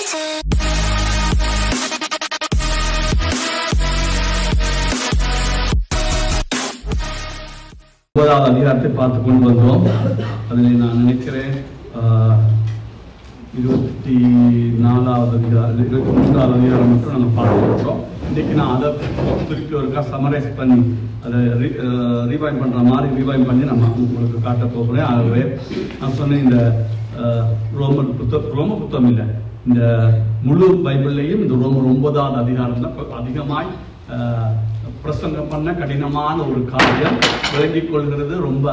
ஒன்பதாவது அதிகாரத்தை பார்த்து கொண்டு வந்தோம். அதில் நான் நினைக்கிறேன் 24வது அதிகாரம் 23வது அதிகாரம் மட்டும் நாங்கள் பார்த்துருக்கோம். இன்றைக்கு நான் அதை திருப்பி ஒருக்கா சமரைஸ் பண்ணி அதை ரீவைண்ட் பண்ணுற மாதிரி ரீவைண்ட் பண்ணி நம்ம உங்களுக்கு காட்ட போகிறேன். ஆகவே நான் சொன்னேன், இந்த ரோம புத்தகம் இல்லை, இந்த முழு பைபிள்லையும் இந்த ரோமர் 9வது அதிகாரத்தில் அதிகமாய் பிரசங்கம் பண்ண கடினமான ஒரு காரியம், விளங்கிக் கொள்கிறது ரொம்ப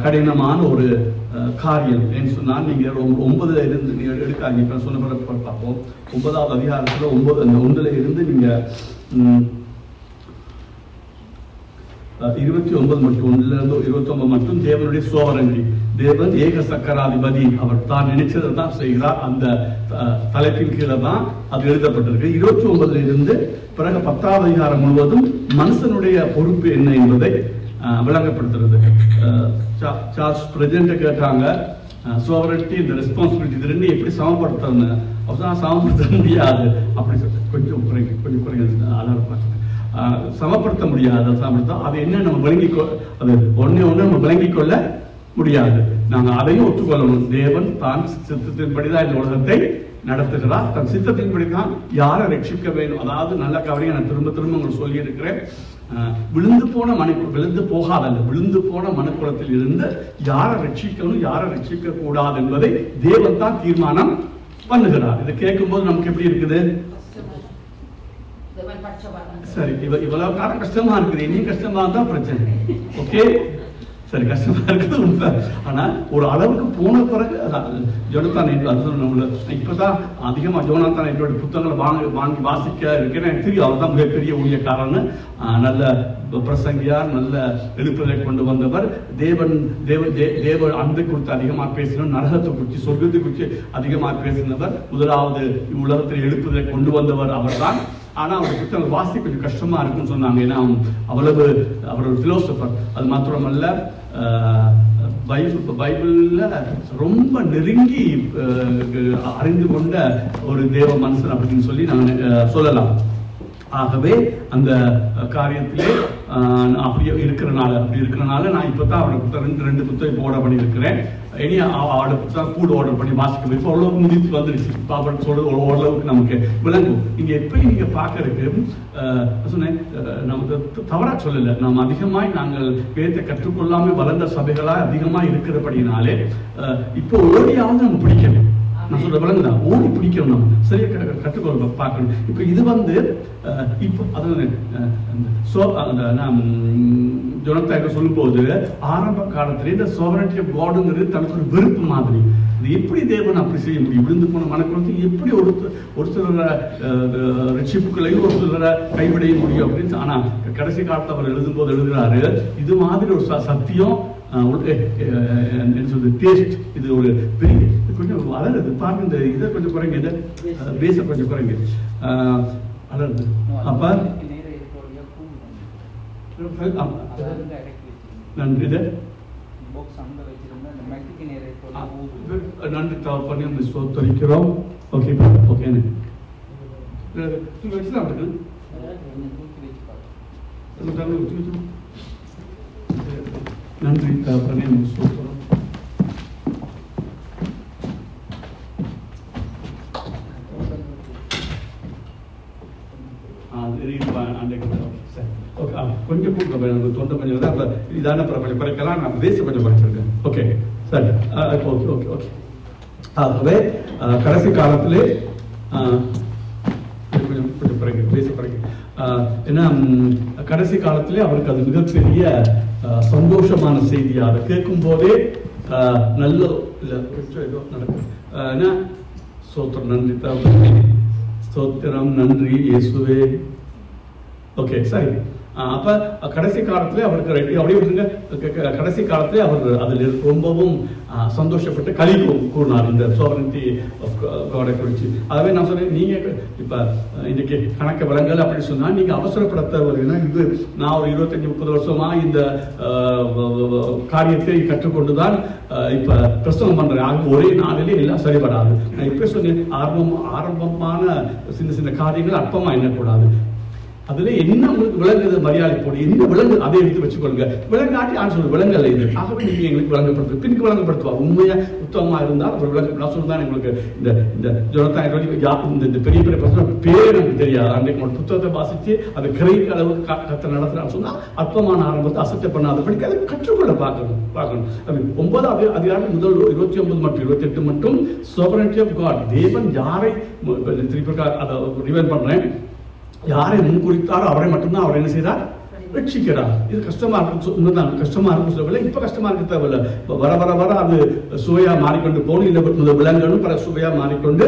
கடினமான ஒரு காரியம். ஏன்னு சொன்னால், நீங்க 9ல இருந்து நீங்க எடுக்காங்க. இப்ப சொன்ன பிறகு பார்ப்போம். 9வது அதிகாரத்துல 1ல இருந்து நீங்க 29 மட்டும் 1ல இருந்து 29 மட்டும் தேவனுடைய சோவரண்டி, தேவன் ஏக சக்கராதிபதி, அவர் தான் நினைச்சதை தான் செய்கிறார். அந்த தலைப்பின் கீழே தான் அது எழுதப்பட்டிருக்கு. 29ல இருந்து பிறகு 10வது அதிகாரம் முழுவதும் மனுஷனுடைய பொறுப்பு என்ன என்பதை விளங்கப்படுத்துறது. சார்ல்ஸ் பிரசிடென்ட் கேட்டாங்க, சோவரண்டி இந்த ரெஸ்பான்சிபிலிட்டி இது ரெண்டு எப்படி சமப்படுத்தணும்? அப்பதான் சமப்படுத்த முடியாது அப்படி சொல்லிட்டு கொஞ்சம் குறைங்க சமப்படுத்த முடியாது. அது என்ன நம்ம அது ஒன்னே நம்ம விளங்கிக் கொள்ள முடியாது. நாங்க அதையும் ஒத்துக்கொள்ளணும். தேவன் தான் சித்தத்தின்படிதான் இந்த உலகத்தை நடத்துகிறார். தன் சித்தத்தின்படிதான் யாரை ரட்சிக்க வேண்டும். அதாவது நல்ல கவலையை நான் திரும்ப உங்களுக்கு சொல்லி இருக்கிறேன். விழுந்து போன மனுக்குலத்தில் இருந்து யாரை ரட்சிக்கணும் யாரை ரட்சிக்க கூடாது என்பதை தேவன் தான் தீர்மானம் பண்ணுகிறார். இதை கேட்கும் போது நமக்கு எப்படி இருக்குது? சரி, இவ்வளவு காலம் கஷ்டமா இருக்குது, இனியும் கஷ்டமா தான் பிரச்சனை. ஓகே, சரி, கஷ்டமா இருக்குது உண்மை. ஆனா ஒரு அளவுக்கு போன பிறகு ஜோனத்தான் இப்பதான் அதிகமா ஜோனத்தான் என்னோட புத்தகங்களை வாங்கி வாசிக்க இருக்கிறேன். எனக்கு தெரியும் அவர் தான் மிகப்பெரிய ஊழியக்காரன்னு, நல்ல பிரசங்கியா, நல்ல எழுப்புதலை கொண்டு வந்தவர். தேவ அன்பை குறித்து அதிகமா பேசினவர், நரகத்தை குறித்து சொர்க்கத்தை குறித்து அதிகமா பேசினவர், முதலாவது உலகத்தில் எழுப்புதலை கொண்டு வந்தவர் அவர் தான். ஆனா அவர் புத்தகங்கள் வாசி கொஞ்சம் கஷ்டமா இருக்குன்னு சொன்னாங்க. ஏன்னா அவர் ஒரு பிலோசபர். அது மாத்திரமல்ல, பைபிள்ல ரொம்ப நெருங்கி அறிந்து கொண்ட ஒரு தேவ மனுஷன் அப்படின்னு சொல்லி நாங்கள் சொல்லலாம். ஆகவே அந்த காரியத்திலே அப்படி இருக்கிறனால நான் இப்பதான் அவரோட ரெண்டு புத்தகம் ஆர்டர் பண்ணியிருக்கிறேன். இனி அவரோட புத்தகம் கூட ஆர்டர் பண்ணி வாசிக்க இப்போ ஓரளவுக்கு முடித்து வந்துடுச்சு. அவர் சொல்றது ஓரளவுக்கு நமக்கு விளங்கும். நீங்க எப்பயும் நீங்க பார்க்கறதுக்கு சொன்னேன், நமக்கு தவறா சொல்லல, நாம் அதிகமாய் நாங்கள் வேதத்தை கற்றுக்கொள்ளாம வளர்ந்த சபைகளா அதிகமா இருக்கிறபடினாலே இப்போ ஓடியாவது நம்ம பிடிக்கணும். நான் சொல்ற விலங்குதான், ஓடி பிடிக்கணும், நம்ம சரியா கற்றுக்கொள்ள பார்க்கணும். இப்ப இது இப்போ அதாவது ஜோனத்தான் சொல்லும் போது ஆரம்ப காலத்திலே இந்த சோவரண்டி ஆஃப் காட்ங்கிறது தனக்கு ஒரு வெறுப்பு மாதிரி. இது எப்படி தேவன் அப்படி செய்ய முடியும்? விழுந்து போன மனக்குறத்தை எப்படி ஒரு சிலர ரட்சிப்புகளையும் ஒரு சிலர கைவிடைய முடியும் அப்படின்னு. ஆனா கடைசி காலத்தில் அவர் எழுதும்போது எழுதுறாரு, இது மாதிரி ஒரு சத்தியம் டேஸ்ட், இது ஒரு பெரிய கொஞ்சம் அலருது பாருங்க. இந்த இதை கொஞ்சம் குறைங்க, இதை பேச கொஞ்சம் குறைங்க, அலருது. அப்ப நன்றி நன்றி பண்ணி சோத்தரிக்கிறோம். ஓகே ஓகே நன்றி பண்ணி சோத்திரம். கொஞ்சம் தொண்டை கொஞ்சம் இதான கொஞ்சம் குறைக்கலாம். நான் பேச கொஞ்சம் குறைச்சிருக்கேன். ஓகே சரி, ஓகே ஓகே ஓகே. ஆகவே கடைசி காலத்திலே கொஞ்சம் கொஞ்சம் குறைங்க, பேச குறைங்க. ஏன்னா கடைசி காலத்திலே அவருக்கு அது மிகப்பெரிய சந்தோஷமான செய்தியா அதை கேட்கும் போதே நல்ல இல்லை ஏதோ நடக்கும். ஏன்னா சோத்திரம், நன்றி ஸ்தோத்திரம், நன்றி இயேசுவே. ஓகே சரி. அப்ப கடைசி காலத்திலே அவருக்கு அப்படியே விட்டுருங்க. கடைசி காலத்திலே அவர் அதில் ரொம்பவும் சந்தோஷப்பட்டு களி கூறினார் இந்த சோவரன்டி ஆஃப் காடை குறித்து. ஆகவே நான் சொன்னேன், நீங்க இப்ப இன்னைக்கு கணக்க விலங்கல் அப்படின்னு சொன்னா நீங்க அவசரப்படுத்த வருதுன்னா, இது நான் ஒரு 25-30 வருஷமா இந்த காரியத்தை கற்றுக்கொண்டுதான் இப்ப பிரசவம் பண்றேன். ஒரே நாளிலே எல்லாம் சரிபடாது. நான் இப்ப சொன்னேன், ஆரம்பமான சின்ன சின்ன காரியங்கள் அற்பமா எண்ணக்கூடாது. அதுல என்ன உங்களுக்கு விலங்குது மரியாதை போடு, என்ன விலங்கு அதை எடுத்து வச்சுக்கொள்ளுங்க. விலங்காட்டி ஆன்சர் விலங்கல்ல இது. ஆகவே நீங்க எங்களுக்கு விளங்கப்படுத்து, பின்னுக்கு விளங்கப்படுத்துவார். உண்மையா உத்தமமா இருந்தால் அவர் விலங்கு. நான் சொல்லுதான் எங்களுக்கு இந்த ஜொனத்தான் இந்த பெரிய பெரிய பிரச்சனை பேர் எனக்கு தெரியாது. அன்றைக்கு ஒரு புத்தகத்தை வாசிச்சு அதை கிரகிக்க அளவுக்கு கத்த நடத்துறான்னு சொன்னா அற்பமான ஆரம்பத்தை அசட்டை பண்ணாதபடிக்கு அதை கற்றுக்கொள்ள பார்க்கணும். 9வது அதிகாரம் முதல் 29 மற்றும் 28 மட்டும் sovereignty of God, தேவன் யாரை திருப்பி அதை ரிவைண்ட் பண்றேன், யாரை முன்குறித்தாரோ அவரை மட்டும்தான் அவர் என்ன செய்தார், ரட்சிக்கிறார். இது கஷ்டமா இருக்கும், கஷ்டமா இருக்கும் சொல்லவில்லை. இப்ப கஷ்டமா இருக்க தேவையில்லை. வர வர வர அது சுவையா மாறிக்கொண்டு போகணும். இல்லை விலங்கணும் பல சுவையா மாறிக்கொண்டு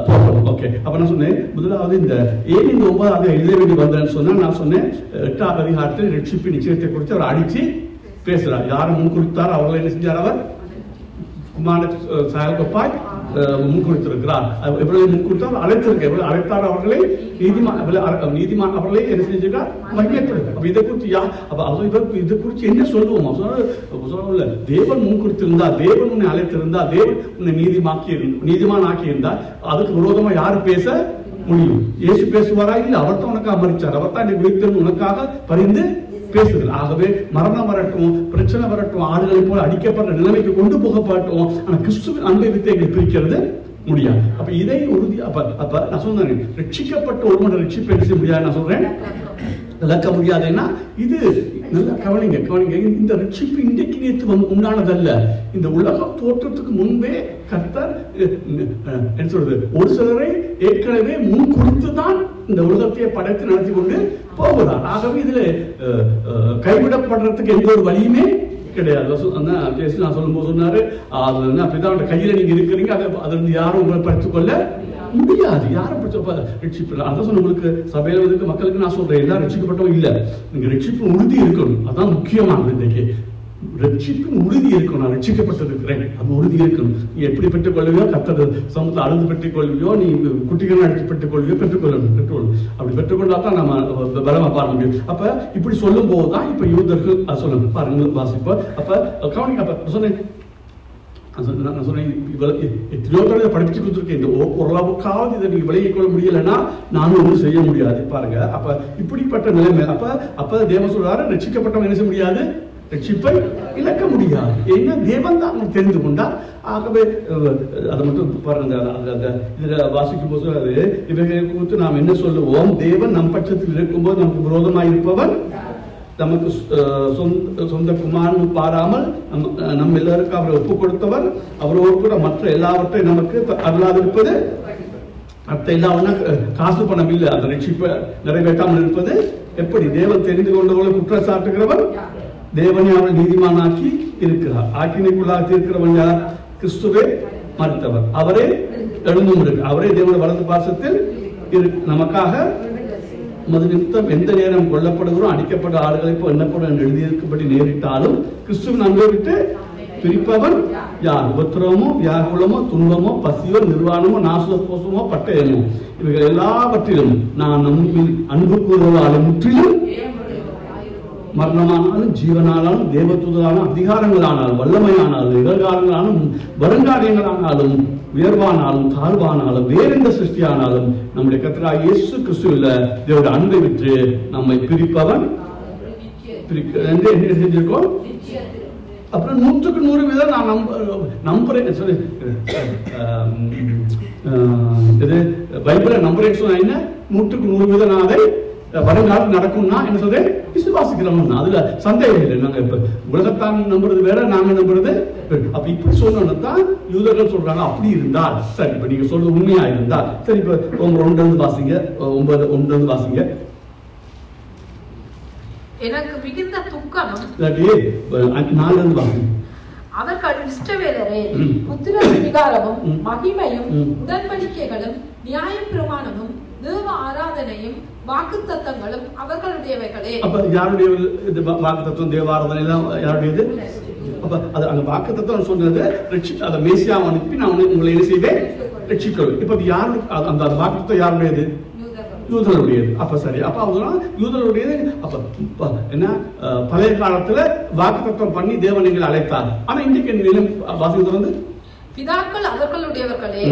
போகணும். ஓகே, அப்ப நான் சொன்னேன், முதலாவது இந்த ஏன் இந்த 9வது எழுத வேண்டி வந்தேன்னு சொன்னா, நான் சொன்னேன் 8வது அதிகாரத்தில் ரட்சிப்பு நிச்சயத்தை குறித்து அவர் அடிச்சு பேசுறார். யாரை முன்குறித்தாரோ அவர்களை என்ன செஞ்சார், அவர் குமார சாயல்கொப்பாய் முன்குறித்திருக்கிறார். எவ்வளவு முன்குறித்தார், அழைத்திருக்க அழைத்தார் அவர்களை நீதிமான் அவர்களை என்ன செஞ்சிருக்கார், மகிமைப்படுத்த. அப்ப இதை குறித்து இதை குறித்து என்ன சொல்லுவோம் சொல்ல, தேவன் முன்குறித்திருந்தா, தேவன் உன்னை அழைத்திருந்தா, தேவன் உன்னை நீதிமான் ஆக்கி இருந்தா அதுக்கு விரோதமா யாரு பேச முடியும்? இயேசு பேசுவாரா? இல்ல, அவர் தான் உனக்காக மரிச்சார், அவர் தான் உயிர்த்தெழுந்து உனக்காக பரிந்து பேசுகிறது. ஆகவே மரணம் வரட்டும், பிரச்சனை வரட்டும், ஆடுகளை போல அடிக்கப்படுற நிலைமைக்கு கொண்டு போகப்பட்டோம், ஆனா கிறிஸ்துவின் அன்பை வித்தை பிரிக்கிறது முடியாது. அப்ப இதை உறுதி அப்ப நான் சொன்னேன், ரட்சிக்கப்பட்ட ஒருவனை ரட்சிப்பை செய்ய முடியாது. நான் சொல்றேன் விளக்க முடியாதுன்னா, இது நல்லா கவனிங்க. இந்த ரட்சிப்பு இன்றைக்கு நேற்று உண்டானதல்ல. இந்த உலகம் தோற்றத்துக்கு முன்பே கர்த்தர் என்ன சொல்றது, ஒரு சிலரை ஏற்கனவே முன் குறித்துதான் இந்த உலகத்தையே படைத்து நடத்தி கொண்டு போகிறார். ஆகவே இதுல கைவிடப்படுறதுக்கு எந்த ஒரு வழியுமே கிடையாது. நான் சொல்லும் போது சொன்னாரு, பிதாவோட கையில நீங்க இருக்கிறீங்க, அது வந்து யாரும் உங்களை படித்துக் கொள்ள முடியாது. யாரும் ரட்சிப்பு அதான் சொன்ன, உங்களுக்கு சபையில வந்து மக்களுக்கு நான் சொல்றேன், எல்லாம் ரட்சிக்கப்பட்டவங்க இல்ல, நீங்க ரட்சிப்பு உறுதி இருக்கணும். அதான் முக்கியமானது. இன்னைக்கு ரட்சிப்பின் உறுதி இருக்கணும். நான் ரட்சிக்கப்பட்டிருக்கிறேன், அது உறுதி இருக்கணும். நீ எப்படி பெற்றுக் கொள்வியோ, கத்தர் சமூகத்தை அழுது பெற்றுக் கொள்வியோ, நீ குட்டிகள் அடித்து பெற்றுக் கொள்வியோ, பெற்றுக்கொள்ளணும். அப்படி பெற்றுக்கொண்டா தான் நம்ம பலமா பார்க்க முடியும். அப்ப இப்படி சொல்லும் போதுதான் இப்ப யூதர்கள் சொல்லுங்க பாருங்க வாசிப்போம். அப்ப கவனிக்க, அப்ப சொன்னேன் நான் சொன்னேன், எத்தனையோ தடவை படிச்சு கொடுத்துருக்கேன், இந்த ஓரளவுக்காவது இதை நீங்க விலகிக் கொள்ள முடியலைன்னா நானும் ஒன்றும் செய்ய முடியாது. பாருங்க, அப்ப இப்படிப்பட்ட நிலைமை. அப்ப தேவன் சொல்றாரு, ரட்சிக்கப்பட்டவன் என்ன செய்ய முடியாது, ரட்சிப்பை இழக்க முடியாது. ஏன்னா தேவன் தான் அவங்க தெரிந்து கொண்டார். ஆகவே அதை மட்டும் பாருங்க, இதுல வாசிக்கும் போது இவர்களை குறித்து நாம் என்ன சொல்லுவோம், தேவன் நம் பட்சத்தில் இருக்கும்போது நமக்கு விரோதமாக இருப்பவன் நமக்கு சொந்த குமாரன் பாராமல் நம் எல்லாருக்கும் அவரை ஒப்பு கொடுத்தவர், அவரோடு கூட மற்ற எல்லாவற்றையும் நமக்கு அருளாதிருப்பது, மற்ற எல்லாவற்ற காசு பணம் இல்லை, அந்த ரட்சிப்பை நிறைவேற்றாமல் இருப்பது எப்படி? தேவன் தெரிந்து கொண்டவர்களை குற்றம் சாட்டுகிறவன் தேவனை அவன் நீதிமானாக்கி இருக்கிறார். ஆக்கினைக்குள்ளாக இருக்கிறவன் யார்? கிறிஸ்துவே மறுத்தவர், அவரே எழுந்தும் இருக்கு, அவரே தேவனுடைய வலது பாசத்தில் நமக்காக நிமித்தம் எந்த நேரம் கொல்லப்படுகிறோம், அடிக்கப்பட்ட ஆடுகளை இப்போ எண்ணப்படும் என்று எழுதியிருக்கும்படி நேரிட்டாலும் கிறிஸ்துவின் அன்பை விட்டு பிரிப்பவன் யார்? உபத்திரவமோ, வியாகுலமோ, துன்பமோ, பசியோ, நிர்வாணமோ, நாசமோ, பட்டயமோ, இவைகள் எல்லாவற்றிலும் நான் நம்மில் அன்பு கூறுவதாலும் முற்றிலும் மரணமானாலும், ஜீவனானாலும், தேவதூதராலும், அதிகாரங்களானாலும், வல்லமையானாலும், நிகழ்காலங்களாலும், வருங்காரியங்களானாலும், உயர்வானாலும், தாழ்வானாலும், வேற எந்த சிருஷ்டியானாலும் நம்முடைய கர்த்தராகிய இயேசு கிறிஸ்துவின் தேவனுடைய அன்பை விட்டு நம்மை பிரிப்பவன் என்ன செஞ்சிருக்கோம். அப்புறம் 100% நான் நம்புறேன் சொல்லி இது பைபிளை நம்புறேன்னு சொன்னா என்ன, 100% நான் அதை வருங்காலம் நடக்கும்னா என்ன சொல்றேன், விசுவாசிக்கிறோம். அதுல சந்தேகம் இல்லை. நாங்க இப்ப உலகத்தான் நம்புறது வேற, நாங்க நம்புறது. அப்ப இப்படி சொன்னதான் யூதர்கள் சொல்றாங்க, அப்படி இருந்தால் சரி, இப்ப நீங்க சொல்றது உண்மையா இருந்தால் சரி. இப்ப 9 வாசிங்க, 9 வாசிங்க. எனக்கு மிகுந்த துக்கமும் 4 வாசிங்க. அவர்கள் இஷ்டவேலரே, புத்திர விகாரமும் மகிமையும் உடன்படிக்கைகளும் நியாய பிரமாணமும் தேவ ஆராதனையும் வாக்குத்தத்தங்களும் அவர்களுடையவைகளே. அப்ப யாருடைய வாக்குத்தத்தம் தேவ ஆராதனை எல்லாம் யாருடையது? அப்ப அது அந்த வாக்குத்தத்தம் சொன்னது அதை மேசியாவை அனுப்பி நான் உங்களை என்ன செய்வேன், ரட்சிக்கிறேன். இப்ப யாரு அந்த வாக்குத்தத்தம் யாருடையது? யூதர்களுடையது. அப்ப சரி, அப்ப அவங்க யூதர்களுடையது. அப்ப என்ன பழைய காலத்துல வாக்குத்தத்தம் பண்ணி தேவன் நீங்கள் அழைத்தார். ஆனா இன்றைக்கு நிலம் வாசிக்கிறது வந்து பிதாக்கள் அவர்களுடையவர்களே,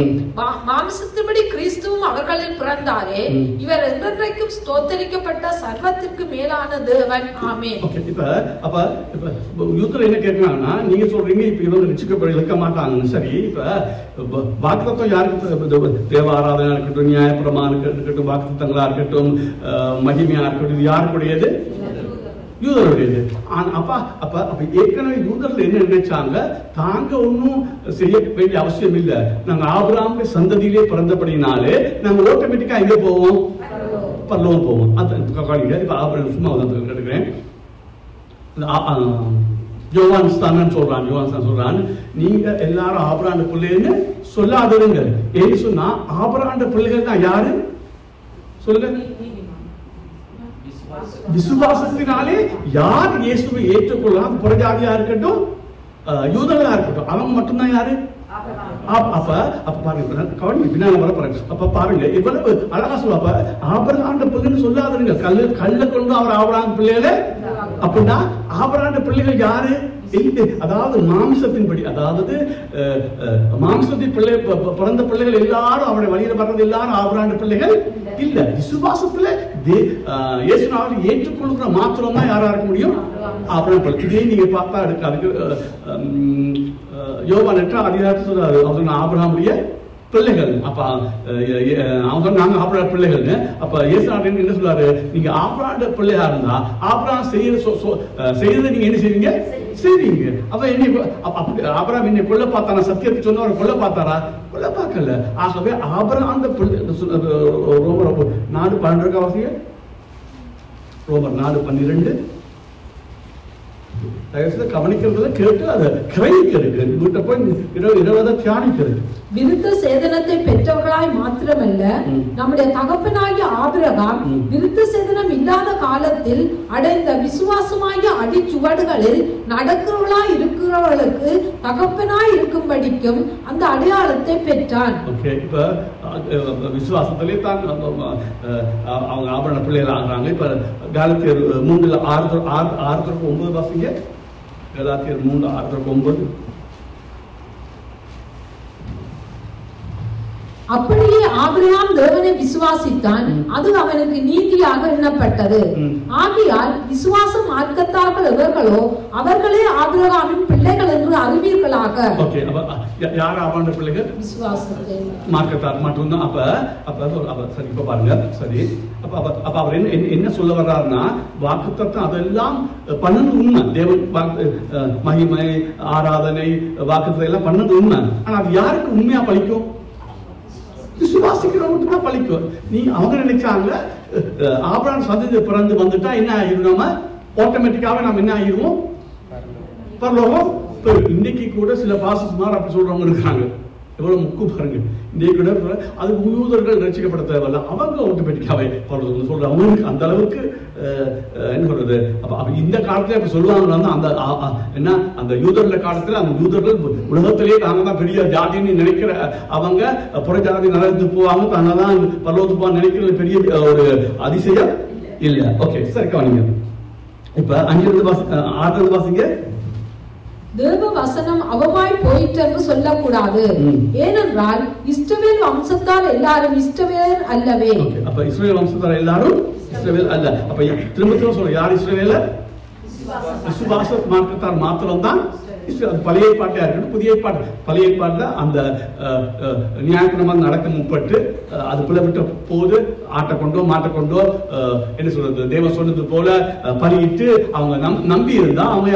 மாம்சத்தின்படி கிறிஸ்துவும் அவர்களில் பிறந்தாரே, இவர் என்றென்றைக்கும் ஸ்தோத்தரிக்கப்பட்ட சர்வத்திற்கு மேலான தேவன். ஆமென். அப்ப யூதர்கள் என்ன கேட்கிறாங்கன்னா, நீங்க சொல்றீங்க இப்ப இவங்க ரட்சிக்கப்பட இருக்க மாட்டாங்கன்னு. சரி, இப்ப வாக்குத்தத்தம் யாருக்கு? தேவ ஆராதனை இருக்கட்டும், நியாயப்பிரமாணம் இருக்கட்டும், வாக்குத்தத்தங்களா இருக்கட்டும், மகிமையா இருக்கட்டும், இது யாருக்குடையது? யூதர்களுடையது. அப்ப அப்ப அப்ப ஏற்கனவே யூதர்கள் என்ன நினைச்சாங்க, தாங்க ஒன்னும் செய்ய வேண்டிய அவசியம் இல்லை, நாங்க ஆபிரகாமுடைய சந்ததியிலே பிறந்தபடினாலே நாங்க ஆட்டோமேட்டிக்கா எங்க போவோம்? பரலோகம் போவோம். இப்ப ஆபிரகாம் சும்மா கேட்டுக்கிறேன். யோவான் ஸ்தானன் சொல்றான், நீங்க எல்லாரும் ஆபிரகாம் பிள்ளைன்னு சொல்லாதிருங்க. ஏன்னு சொன்னா ஆபிரகாம் பிள்ளைகள் தான் யாரு சொல்லுங்க? விசுவாசத்தினாலே யார் இயேசுவை ஏற்றுக்கொள்ளலாம், புறஜாதியா இருக்கட்டும் யூதர்களா இருக்கட்டும், அவங்க மட்டும்தான் யாரு? அப்ப பாருங்க, கவனி பின்னால வர பாருங்க. அப்ப பாருங்க இவ்வளவு அழகா சொல்லுவா, ஆபிரகாம் பிள்ளைன்னு சொல்லாதீங்க, கல்ல கொண்டு அவர் ஆபிரகாம் பிள்ளைகள. அப்படின்னா ஆபிரகாம் பிள்ளைகள் யாரு? அதாவது மாம்சத்தின்படி, அதாவது மாம்சத்தின் பிள்ளை பிறந்த பிள்ளைகள் எல்லாரும் அவருடைய வழியில வர்றது எல்லாரும் ஆபிரகாம் பிள்ளைகள் இல்ல. விசுவாசத்துல இயேசுவை ஏற்றுக்கொள்கிற மாத்திரம் தான் யாரா இருக்க முடியும்? ஆபிரகாம். இதே நீங்க பார்த்தா இருக்கு. அதுக்கு யோவான் 8ஆம் அதிகாரத்துல சொல்றாரு, அவங்க ஆபிரகாமுடைய பிள்ளைகள். அப்ப அவங்க நாங்க ஆபிரகாம் பிள்ளைகள். அப்ப இயேசு என்ன சொல்றாரு, நீங்க ஆபிரகாம் பிள்ளையா இருந்தா ஆபிரகாம் செய்யறதை நீங்க என்ன செய்வீங்க? செய்வீங்க. அப்ப ஆபிரகாம் என்னை கொல்ல பார்த்தாரா? சத்தியத்தை சொன்னவர் கொல்ல பார்த்தாரா? கொல்ல பார்க்கல. ஆகவே ஆபிரகாம் ரோமர் 4:12 வாசிங்க. ரோமர் 4:12 கவனிக்கிறத கேட்டு அதை கிரகிக்கிறது, வீட்டை போய் இரவு தியானிக்கிறது. விருத்த சேதனத்தை பெற்றவர்களாய் மாத்திரமல்ல, நம்முடைய தகப்பனாகிய ஆபிரகாம் விருத்த சேதனம் இல்லாத காலத்தில் அடைந்த விசுவாசமாகிய அடிச்சுவடுகளில் நடக்கிறவர்களாய் இருக்கிறவர்களுக்கு தகப்பனாய் இருக்கும்படிக்கும் அந்த அடையாளத்தை பெற்றான். இப்ப விசுவாசத்திலே தான் அவங்க ஆபரண பிள்ளைகள் ஆகிறாங்க. இப்ப காலத்தியர் 3:6-9 வாசிங்க. கலாத்தியர் 3:6-9. அப்படியே ஆபிரகாம் தேவனை விசுவாசித்தான், அது அவனுக்கு நீதியாக எண்ணப்பட்டது. ஆகையால் விசுவாசம் மார்க்கத்தார்கள் எவர்களோ அவர்களே ஆபிரகாமின் பிள்ளைகள் என்று அறிவீர்களாக. யார் ஆபிரகாம் பிள்ளைகள்? விசுவாசத்தை மார்க்கத்தார் மட்டும்தான். அப்ப சரி, இப்ப பாருங்க. சரி, அப்ப அவர் என்ன சொல்ல வர்றாருன்னா, வாக்குத்தத்தம் அதெல்லாம் பண்ணது உண்மை. தேவன் மகிமை ஆராதனை வாக்குத்தத்தம் எல்லாம் பண்ணது உண்மை. ஆனா அது யாருக்கு உண்மையா பலிக்கும்? விசுவாசிக்கிறவங்களுக்கு தான் பலிக்கும். நீ அவங்க நினைச்சாங்க ஆபிரகாம் சந்ததி பிறந்து வந்துட்டா என்ன ஆகிடும், நம்ம ஆட்டோமேட்டிக்காவே நம்ம என்ன ஆகிடுவோம்? பரலோகம். இன்னைக்கு கூட சில பாசஸ்மார் அப்படி சொல்றவங்க இருக்காங்க. எவ்வளவு முக்கு பாருங்க. இன்னைக்கு கூட அது யூதர்கள் ரட்சிக்கப்பட தேவையில்ல, அவங்க ஆட்டோமேட்டிக்காவே பரலோகம் சொல்றாங்க. அவங்களுக்கு அந்த அளவுக்கு என்ன சொல்றது. அப்ப இந்த காலத்துல அப்படி சொல்லுவாங்க. அந்த என்ன அந்த யூதர்கள் காலத்துல அந்த யூதர்கள் உலகத்திலேயே தாங்க தான் பெரிய ஜாதின்னு நினைக்கிற அவங்க புறஜாதி நலத்துக்கு போவாங்க, தாங்க தான் பரலோகத்துக்கு போவாங்க நினைக்கிறது பெரிய ஒரு அதிசயம் இல்ல. ஓகே, சரி கவனிங்க. இப்ப 5-6 வாசிங்க. தேவ வசனம் அவமாய் போயிற்று என்று சொல்லக்கூடாது. ஏனென்றால் இஸ்ரவேல் வம்சத்தார் எல்லாரும் இஸ்ரவேலர் அல்லவே. அப்ப இஸ்ரவேல் வம்சத்தார் எல்லாரும் இஸ்ரவேல் அல்ல. அப்ப திரும்ப சொல்ற யார் இஸ்ரவேலர்? விசுவாச மார்க்கத்தார் மாத்திரம் தான். பழைய ஏற்பாட்டா இருக்கட்டும், புதிய ஏற்பாடு. பழைய ஏற்பாடுல அந்த நியாயப்பிரமாணம் நடக்க முற்பட்டு அது பிளவிட்ட போது ஆட்டை கொண்டோ மாட்டை கொண்டோ என்ன சொல்றது, தேவ சொன்னது போல பலியிட்டு அவங்க நம்பி இருந்தா அவங்க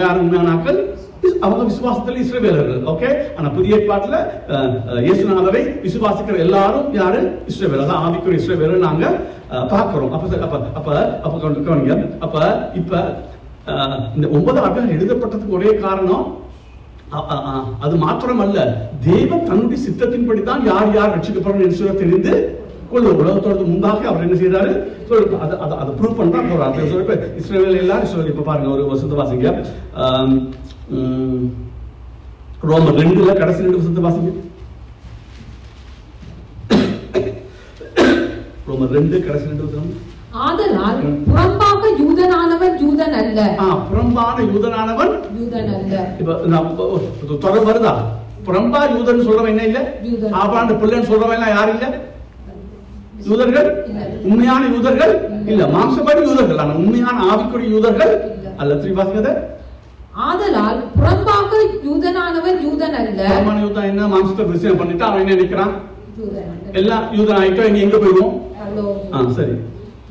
யாரு உண்மையானாக்கள்? அவங்க விசுவாசத்துல இஸ்ரவேலர்கள். ஓகே. ஆனா புதிய ஏற்பாட்டுல இயேசுநாதரை விசுவாசிக்கிற எல்லாரும் யாரு? இஸ்ரவேலர் தான். ஆவிக்குரிய இஸ்ரவேலர் நாங்க பார்க்கிறோம். அப்ப இப்ப இந்த 9 அதிகாரம் எழுதப்பட்டதுக்கு ஒரே காரணம் அது மாத்திரம் அல்ல, தேவன் தன்னுடைய சித்தத்தின்படி தான் யார் யார் ரட்சிக்கப்படணும் என்று தெரிந்து உலகத்தோடு முன்பாக அவர் என்ன செய்யறாரு அதை ப்ரூவ் பண்ணா போறாரு. இப்ப இஸ்ரவேல் எல்லாரும் இஸ்ரவேல் இப்ப பாருங்க ஒரு வசனத்தை வாசிங்க. ரோமர் 2 கடைசி 2 வசனத்தை வாசிங்க. ரோமர் 2 கடைசி 2 வசனம். ஆதலால் புறம்பாக யூதனானவன் யூதன் அல்ல. புறம்பான யூதனானவன் யூதன் அல்ல. இப்ப தொடர் வருதா? புறம்பா யூதன் சொல்றவன் என்ன இல்ல, ஆபாண்ட பிள்ளைன்னு சொல்றவன் எல்லாம் யாரும் இல்ல, யூதர்கள் உண்மையான யூதர்கள் இல்ல, மாம்சப்படி யூதர்கள், ஆனா உண்மையான ஆவிக்குரிய யூதர்கள் அல்ல. திருவாசிக்கத. ஆதலால் புறம்பாக யூதனானவன் யூதன் அல்ல. புறம்பான யூதன் என்ன, மாம்சத்தை விசேஷம் பண்ணிட்டு அவன் என்ன நினைக்கிறான், எல்லாம் யூதன் ஆயிட்டோம், எங்க போயிடுவோம். சரி,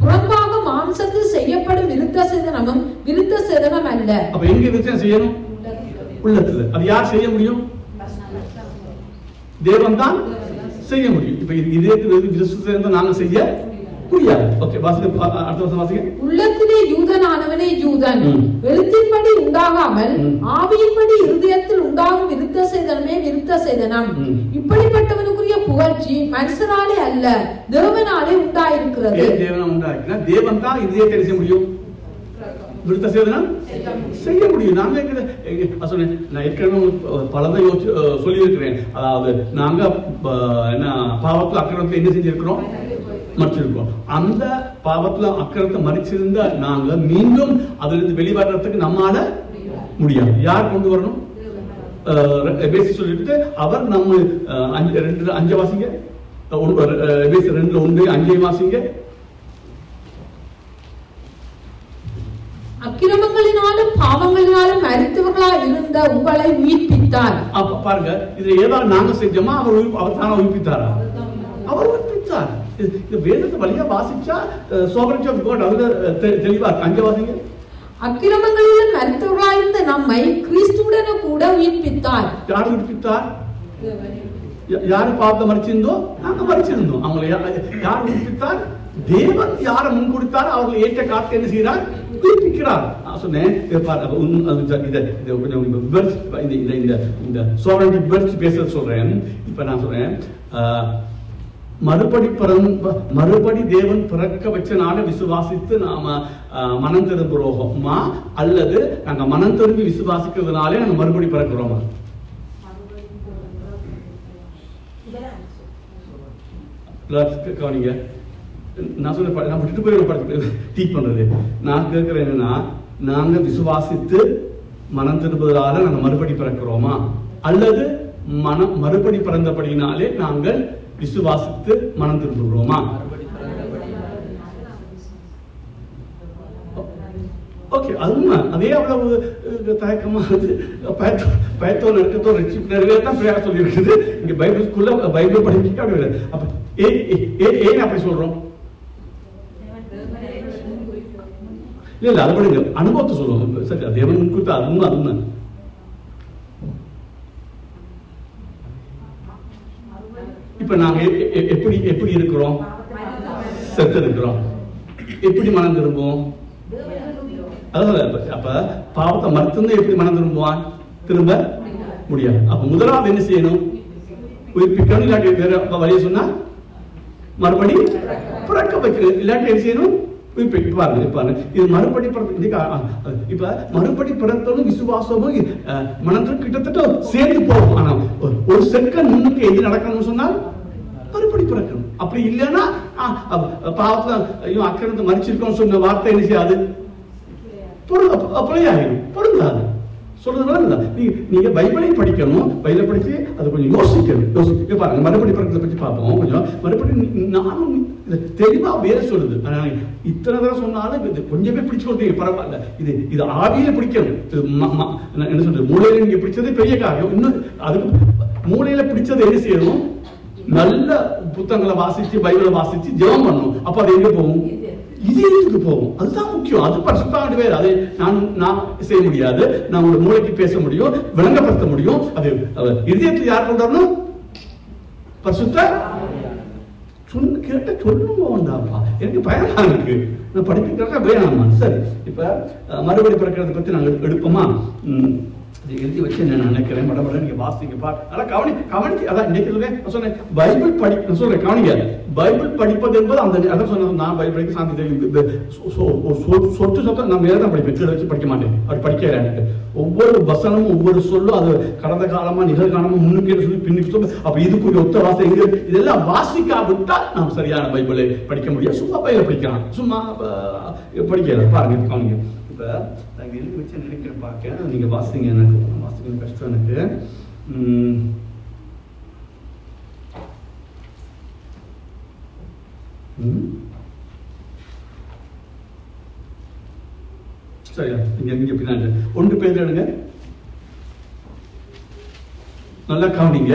புறம்பாக மாம்சத்தில் செய்யப்படும் விருத்த சேதனமும் விருத்த சேதனம் அல்ல. அப்ப எங்க விருத்தம் செய்யணும்? உள்ளத்துல. அது யார் செய்ய முடியும்? தேவன் தான் செய்ய முடியும். இப்ப இதே விசுவாசத்தை நாங்க செய்ய முடியாது. ஓகே, வாசிக்க. அடுத்த வருஷம் வாசிக்க. உள்ளத்திலே யூதனானவனே யூதன், எழுத்தின்படி உண்டாகாமல் ஆவியின்படி இருதயத்தில் உண்டாகும் விருத்த சேதனமே விருத்த சேதனம். இப்படிப்பட்டவனுக்குரிய புகழ்ச்சி மனுஷனாலே அல்ல, தேவனாலே உண்டாயிருக்கிறது. தேவனா உண்டாயிருக்கிறா, தேவன் தான் இதயத்தை செய்ய முடியும், விருத்த சேதனம் செய்ய முடியும். நாங்க சொன்னேன், நான் ஏற்கனவே பலதை சொல்லி இருக்கிறேன். அதாவது நாங்க என்ன பாவத்துல அக்கிரமத்துல என்ன செஞ்சிருக்கிறோம், மறைச்சிருக்கோம். அந்த பாவத்துல அக்கிரமத்தை மறைச்சிருந்த நாங்க மீண்டும் அதுல இருந்து வெளிவரத்துக்கு நம்மால முடியாது. யார் கொண்டு வரணும்? சொல்லிட்டு அவர் நம்ம 5 வாசிங்க. 2:1 வாசிங்க. அக்கிரமங்களினாலும் பாவங்களினாலும் மரித்தவர்களாய் இருந்த உங்களை உயிர்ப்பித்தார். அப்ப பாருங்க, இதுல ஏதாவது நாங்க செஞ்சோமா, அவர் தானே உயிர்ப்பித்தாரா? அவர் உயிர்ப்பித்தார். இந்த வேதத்தை வழியா வாசிச்சா sovereignty of God அதுல தெளிவா 5 வாசிங்க. அக்கிரமங்களில் மரித்தவர்களாய் இருந்த நம்மை கிறிஸ்துவுடனே கூட உயிர்ப்பித்தார். யார் உயிர்ப்பித்தார்? யாரு பாவத்தை மறிச்சிருந்தோ நாங்க மறிச்சிருந்தோம். அவங்களை யார் உயிர்ப்பித்தார்? தேவன் யாரை முன் கொடுத்தார் அவர்களை ஏற்ற காத்து என்ன செய்யறார்? உயிர்ப்பிக்கிறார். சொன்னேன், இந்த sovereignty விவரிச்சு பேச சொல்றேன். இப்ப நான் சொல்றேன், மறுபடி தேவன் பிறக்க வச்சனால விசுவாசித்து நாம மனம் திரும்புறோமா, அல்லது நாங்க மனம் திரும்பி விசுவாசிக்கிறதுனாலே நாங்க மறுபடி பிறக்கிறோமா? கவனிங்க, நான் சொல்ல நான் விட்டுட்டு போய் டீச் பண்றது. நான் கேட்கிறேன் என்னன்னா, நாங்க விசுவாசித்து மனம் திரும்புவதால நாங்க மறுபடி பிறக்கிறோமா, அல்லது மறுபடி பிறந்தபடினாலே நாங்கள் விசுவாசித்து மனம் திரும்புகிறோமா? ஓகே, அது உண்மை. அதே அவ்வளவு தயக்கமா பயத்தோ நெருக்கத்தோ நிறைவேற்ற பிரயாசம் சொல்லி இருக்குது. இங்க பைபிள் ஸ்கூல்ல பைபிள் படிக்க அப்படி இல்லை. அப்ப ஏன் அப்படி சொல்றோம்? இல்ல அதை படிங்க, அனுபவத்தை சொல்லுவோம். சரி, தேவன் குறித்து அது உண்மை. இப்ப நாங்க எப்படி இருக்கிறோம்? செத்து இருக்கிறோம். எப்படி மனம் திரும்புவோம்? அப்ப பாவத்தை மறுத்து எப்படி மனம் திரும்புவான்? திரும்ப முடியாது. அப்ப முதலாவது என்ன செய்யணும்? உயிர்ப்பிக்கணும். இல்லாட்டி வேற வழிய சொன்னா மறுபடி பிறக்க வைக்கணும். இல்லாட்டி என்ன செய்யணும்? பாருங்க, இது மறுபடி இப்ப மறுபடி பிறத்தலும் விசுவாசமும் மனத்திற்கு கிட்டத்தட்ட சேர்ந்து போகும். ஆனா ஒரு செகண்ட் முன்னுக்கு எது நடக்கணும்னு சொன்னால் மறுபடி பிறக்கணும். அப்படி இல்லைன்னா பாவத்துல ஐயோ அக்கிரமத்தை மறிச்சிருக்கோம் சொன்ன வார்த்தை என்ன செய்யாது? பொருந்தாது. சொல்றது நீங்க பைபிளை படிக்கணும். பைபிளை படிச்சு அதை கொஞ்சம் யோசிக்கணும். பாருங்க, மறுபடி பிறக்கத்தை பற்றி பார்ப்போம். கொஞ்சம் மறுபடி நானும் தெளிவா வேற சொல்லுது. இத்தனை தடவை சொன்னாலும் கொஞ்சமே பிடிச்சு கொடுத்தீங்க, பரவாயில்ல. இது ஆவியில பிடிக்கணும். என்ன சொல்றது, மூளையில நீங்க பிடிச்சது பெரிய காரியம். இன்னும் அதுக்கு மூளையில பிடிச்சது என்ன செய்யணும்? நல்ல புத்தகங்களை வாசிச்சு பைபிளை வாசிச்சு ஜெபம் பண்ணணும். அப்ப அது எங்க போகும்? இதயத்துக்கு போகும். அதுதான் முக்கியம். அது பரிசுத்தாண்டு வேறு. அதை நான் செய்ய முடியாது. நான் உங்க மூளைக்கு பேச முடியும், விளங்கப்படுத்த முடியும். அது இதயத்தில் யார் கொண்டு வரணும்? பரிசுத்த கேட்ட சொல்லுவோம்டாப்பா, எனக்கு பயமா இருக்கு, நான் படிப்புக்கிறதா வேணாமா? சரி, இப்ப மறுபடி பிறக்கிறத பத்தி நாங்க எடுப்போமா? எழுதி வச்சு நான் நினைக்கிறேன். படப்பட நீங்க வாசிங்க அதான் கவனிச்சு அதான் இன்னைக்கு சொன்னேன் பைபிள் நான் சொல்றேன் கவனிங்க. பைபிள் படிப்பது என்பது அந்த அதான் சொன்ன நான் பைபிள் படிக்க சாந்தி தெரியும் சொத்து நான் வேற தான் படிப்பேன். கீழே வச்சு படிக்க மாட்டேன். அப்படி படிக்கிறேன். எனக்கு ஒவ்வொரு வசனமும் ஒவ்வொரு சொல்லும் அது கடந்த காலமா நிகழ்காலமா முன்னுக்கு சொல்லி பின்னுக்கு சொல்லி அப்ப இதுக்குரிய ஒத்த வாசம் எங்க இதெல்லாம் வாசிக்காவிட்டால் நாம் சரியான பைபிளை படிக்க முடியாது. சும்மா பைபிளை படிக்கலாம். சும்மா படிக்கல பாருங்க கவனிங்க. இப்ப நான் எழுதி வச்சு நினைக்கிறேன் பார்க்க நீங்க வாசிங்க. எனக்கு வாசிக்கணும் கஷ்டம் எனக்கு. சரியா இங்க பின்னாடி 1 பேர் எடுங்க. நல்லா கவனிங்க.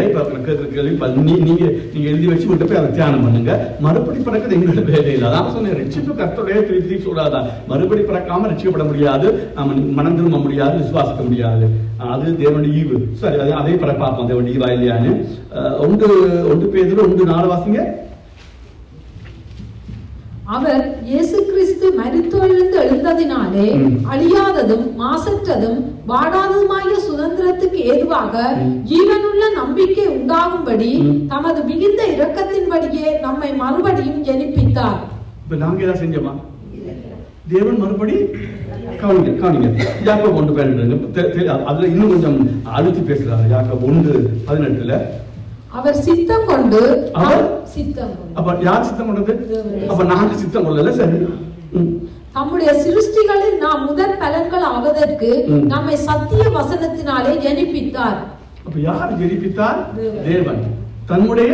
இப்ப நீங்க எழுதி வச்சு விட்டு போய் அதை தியானம் பண்ணுங்க. மறுபடி பிறக்கிறது எங்களோட வேலையில். அதான் சொன்னேன் ரட்சிப்பு கர்த்தருடைய திருத்தி சொல்லாதான். மறுபடி பிறக்காம ரட்சிக்கப்பட முடியாது. நம்ம மனம் திரும்ப முடியாது. விசுவாசிக்க முடியாது. அது தேவனுடைய ஈவு. சரி அதே பிற பார்ப்போம் தேவனுடைய ஈவா இல்லையான்னு. 1 பேதுரு 1:4 வாசிங்க. அவர் இயேசு கிறிஸ்து மரித்தோரிலிருந்து எழுந்ததினாலே அழியாததும் மாசற்றதும் வாடாததுமாகிய சுதந்திரத்துக்கு ஏதுவாக ஜீவனுள்ள நம்பிக்கை உண்டாகும்படி தமது மிகுந்த இரக்கத்தின்படியே நம்மை மறுபடியும் ஜெனிப்பித்தார். இப்ப நாங்க ஏதாவது செஞ்சோமா? தேவன் மறுபடி கவனிங்க. யாக்கோபு 1:12 அதுல இன்னும் கொஞ்சம் அழுத்தி பேசுறாரு. யாக்கோபு 1:18 அவர் சித்தம் கொண்டு அப்ப யார் சித்தம் கொண்டது? அப்ப நாங்க சித்தம் கொள்ளல. சரி தம்முடைய சிருஷ்டிகளில் நாம் முதற் பலன்கள் ஆவதற்கு நம்மை சத்திய வசனத்தினாலே ஜெனிப்பித்தார். அப்ப யார் ஜெனிப்பித்தார்? தேவன் தன்னுடைய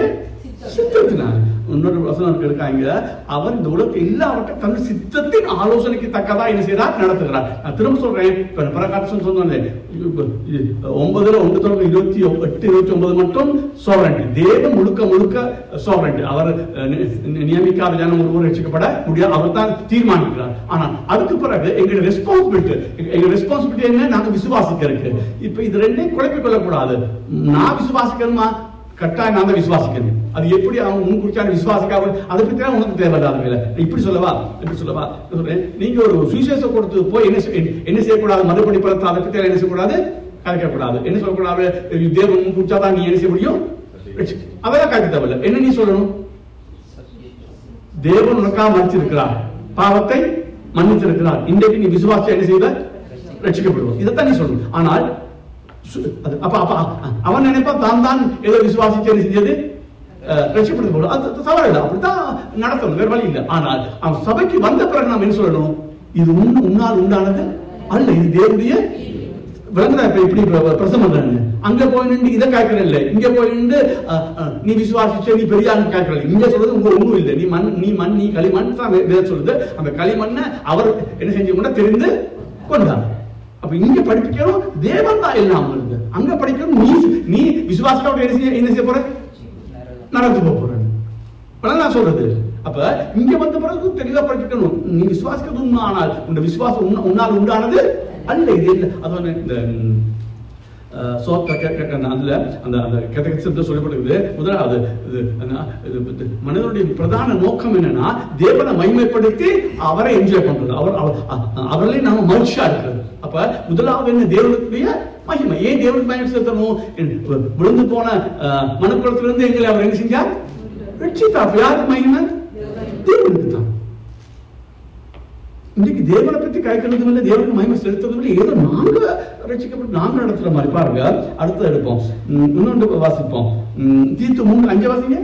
சித்தத்தினால். இன்னொரு வசனம் இருக்காங்க. அவர் இந்த உலகத்தை எல்லாவற்றையும் தன் சித்தத்தின் ஆலோசனைக்கு தக்கதா என்ன செய்யறார்? நடத்துகிறார். நான் திரும்ப சொல்றேன். பிரகாசம் சொன்னேன் 9:1-28-29 மட்டும் சோவரண்டி. தேவன் முழுக்க சோவரண்டி. அவர் நியமிக்காத ஜனம் ஒருவர் ரட்சிக்கப்பட முடியாது. அவர் தான் தீர்மானிக்கிறார். ஆனா அதுக்கு பிறகு எங்களுடைய ரெஸ்பான்சிபிலிட்டி என்ன? நாங்க விசுவாசிக்கிறதுக்கு. இப்ப இது ரெண்டையும் குழப்பிக் கொள்ளக்கூடாது. நான் விசுவாசிக்கணுமா? கட்டாயம் நான் தான் விசுவாசிக்கணும். அது எப்படி அவங்க முன்குறிச்சான விசுவாசிக்காம அதை பத்தி உனக்கு தேவையில்லாத வேலை. இப்படி சொல்லவா சொல்றேன். நீங்க ஒரு சுவிசேஷம் கொடுத்து போய் என்ன செய்யக்கூடாது? மறுபடி பிறகு அதை பத்தி என்ன செய்யக்கூடாது? கலைக்கக்கூடாது. என்ன சொல்லக்கூடாது? தேவன் முன்குறிச்சாதான் நீ என்ன செய்ய முடியும்? அதெல்லாம் கலைக்க தேவையில்லை. என்ன நீ சொல்லணும்? தேவன் உனக்காக மன்னிச்சிருக்கிறார். பாவத்தை மன்னிச்சிருக்கிறார். இன்றைக்கு நீ விசுவாசி என்ன செய்த? ரட்சிக்கப்படுவோம். இதைத்தான் நீ சொல்லணும். ஆனால் அவன் நினைப்பான் தான் ஏதோ விசுவாசிச்சு செஞ்சது ரட்சிப்படுத்த போல. அது தவறு இல்லை. அப்படித்தான் நடத்தணும். வேற வழி இல்லை. ஆனால் அவன் சபைக்கு வந்த பிறகு நாம் என்ன சொல்லணும்? இது உன்னால் உண்டானது அல்ல. இது தேவனுடைய விளங்குதா? இப்ப எப்படி பிரசம் பண்றாங்க? அங்க போய் நின்று இதை காய்க்கிற இல்லை. இங்க போய் நின்று நீ விசுவாசிச்ச நீ பெரியான்னு காய்க்கிற. இங்க சொல்றது உங்க ஒண்ணும் இல்லை. நீ மண் நீ களிமண் தான் சொல்லுது. அந்த களிமண்ணை அவர் என்ன செஞ்சு தெரிந்து கொண்டார். அப்ப இங்க படிக்கணும் தேவன் தான் எல்லாம் வருது. அங்க படிக்கணும் நீ விசுவாசிக்க என்ன செய்ய போற? நடந்து போற. நான் சொல்றது அப்ப இங்க வந்த பிறகு தெளிவா படிக்கணும். நீ விசுவாசிக்கிறது உண்மை. ஆனால் உங்க விசுவாசம் உன்னால் உண்டானது அல்ல. இது இல்லை. அது இந்த அதுல அந்த சொல்லப்படுகிறது. முதலாவது மனிதனுடைய பிரதான நோக்கம் என்னன்னா தேவனை மகிமைப்படுத்தி அவரை என்ஜாய் பண்றது. அவர்களே நாம மகிழ்ச்சியா இருக்கிறது. அப்ப முதலாவது என்ன? தேவனுடைய மகிமை. ஏன் தேவனுக்கு மகிமை செலுத்தணும்? விழுந்து போன மனுக்குலத்திலிருந்து எங்களை அவர் என்ன செஞ்சார்? ரட்சித்தார். யாருக்கு மகிமை? தேவனுக்கு தான். இன்னைக்கு தேவனை பத்தி கேட்கறதும் இல்லை, தேவனுக்கு மகிமை செலுத்துறதும் இல்லை. ஏதோ நாங்க ரட்சிக்கப்பட்டு நாங்க நடத்துற மாதிரி. பாருங்க அடுத்து எடுப்போம். இன்னொன்று வாசிப்போம். தீத்து 3:5 வாசிங்க.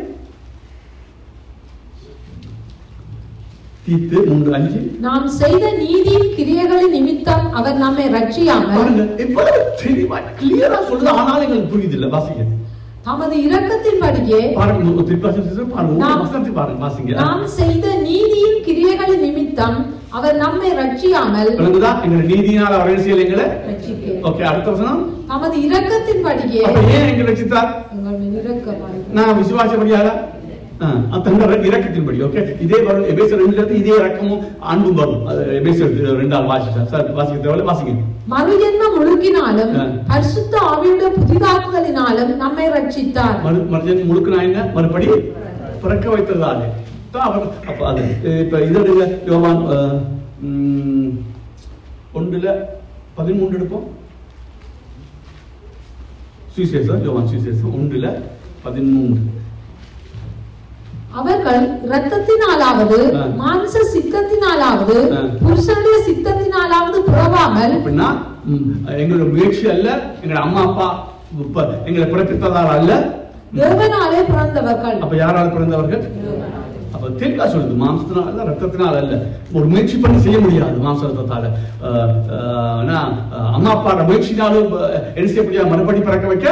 தீத்து 3:5 நாம் செய்த நீதியின் கிரியைகளின் நிமித்தம் அவர் நம்மை ரட்சியாமல் எவ்வளவு தெளிவா கிளியரா சொல்லுது. ஆனாலும் எங்களுக்கு புரியுது இல்லை. வாசிங்க. தமது இரக்கத்தின்படியே நாம் செய்த நீதியின் கிரியைகளின் நிமித்தம் அவர் நம்மை ரட்சியாமல் நீதியினால் அவர் என்ன செய்யல எங்களை அடுத்த வசனம் தமது இரக்கத்தின்படியே ஏன் எங்களை ரட்சித்தார்? நான் விசுவாசப்படியாரா? இரக்கத்தின்படி. ஓகே இதே வரும். எபேசியர் 2 இதே இரக்கமும் அன்பும் வரும். எபேசியர் 2 வாசிக்க தேவையில்லை. வாசிங்க. மறுஜென்மம் முழுக்கினாலும் பரிசுத்த ஆவியுடைய புதிதாக்குதலினாலும் நம்மை ரட்சித்தார். மறுஜென்மம் முழுக்கினா என்ன? மறுபடி பிறக்க வைத்ததாலே அவர். அப்ப அது இப்ப இதோட யோவான் 1:13 எடுப்போம். சுவிசேஷம், யோவான் சுவிசேஷம் 1:13. அவர்கள் இரத்தத்தினாலாவது மாம்ச சித்தத்தினாலாவது புருஷனுடைய சித்தத்தினாலாவது பிறவாமல், அப்படின்னா எங்களோட முயற்சி அல்ல, எங்களோட அம்மா அப்பா எங்களை பிறப்பித்ததால் அல்ல, தேவனாலே பிறந்தவர்கள். அப்ப யாரால பிறந்தவர்கள்? அப்ப தெளிவா சொல்லுது, மாம்சத்தினால அல்ல, ரத்தத்தினால அல்ல. ஒரு முயற்சி பண்ணி செய்ய முடியாது மாம்ச ரத்தத்தால. அம்மா அப்பா முயற்சினாலும் என்ன செய்ய முடியாது, மறுபடி பிறக்க வைக்க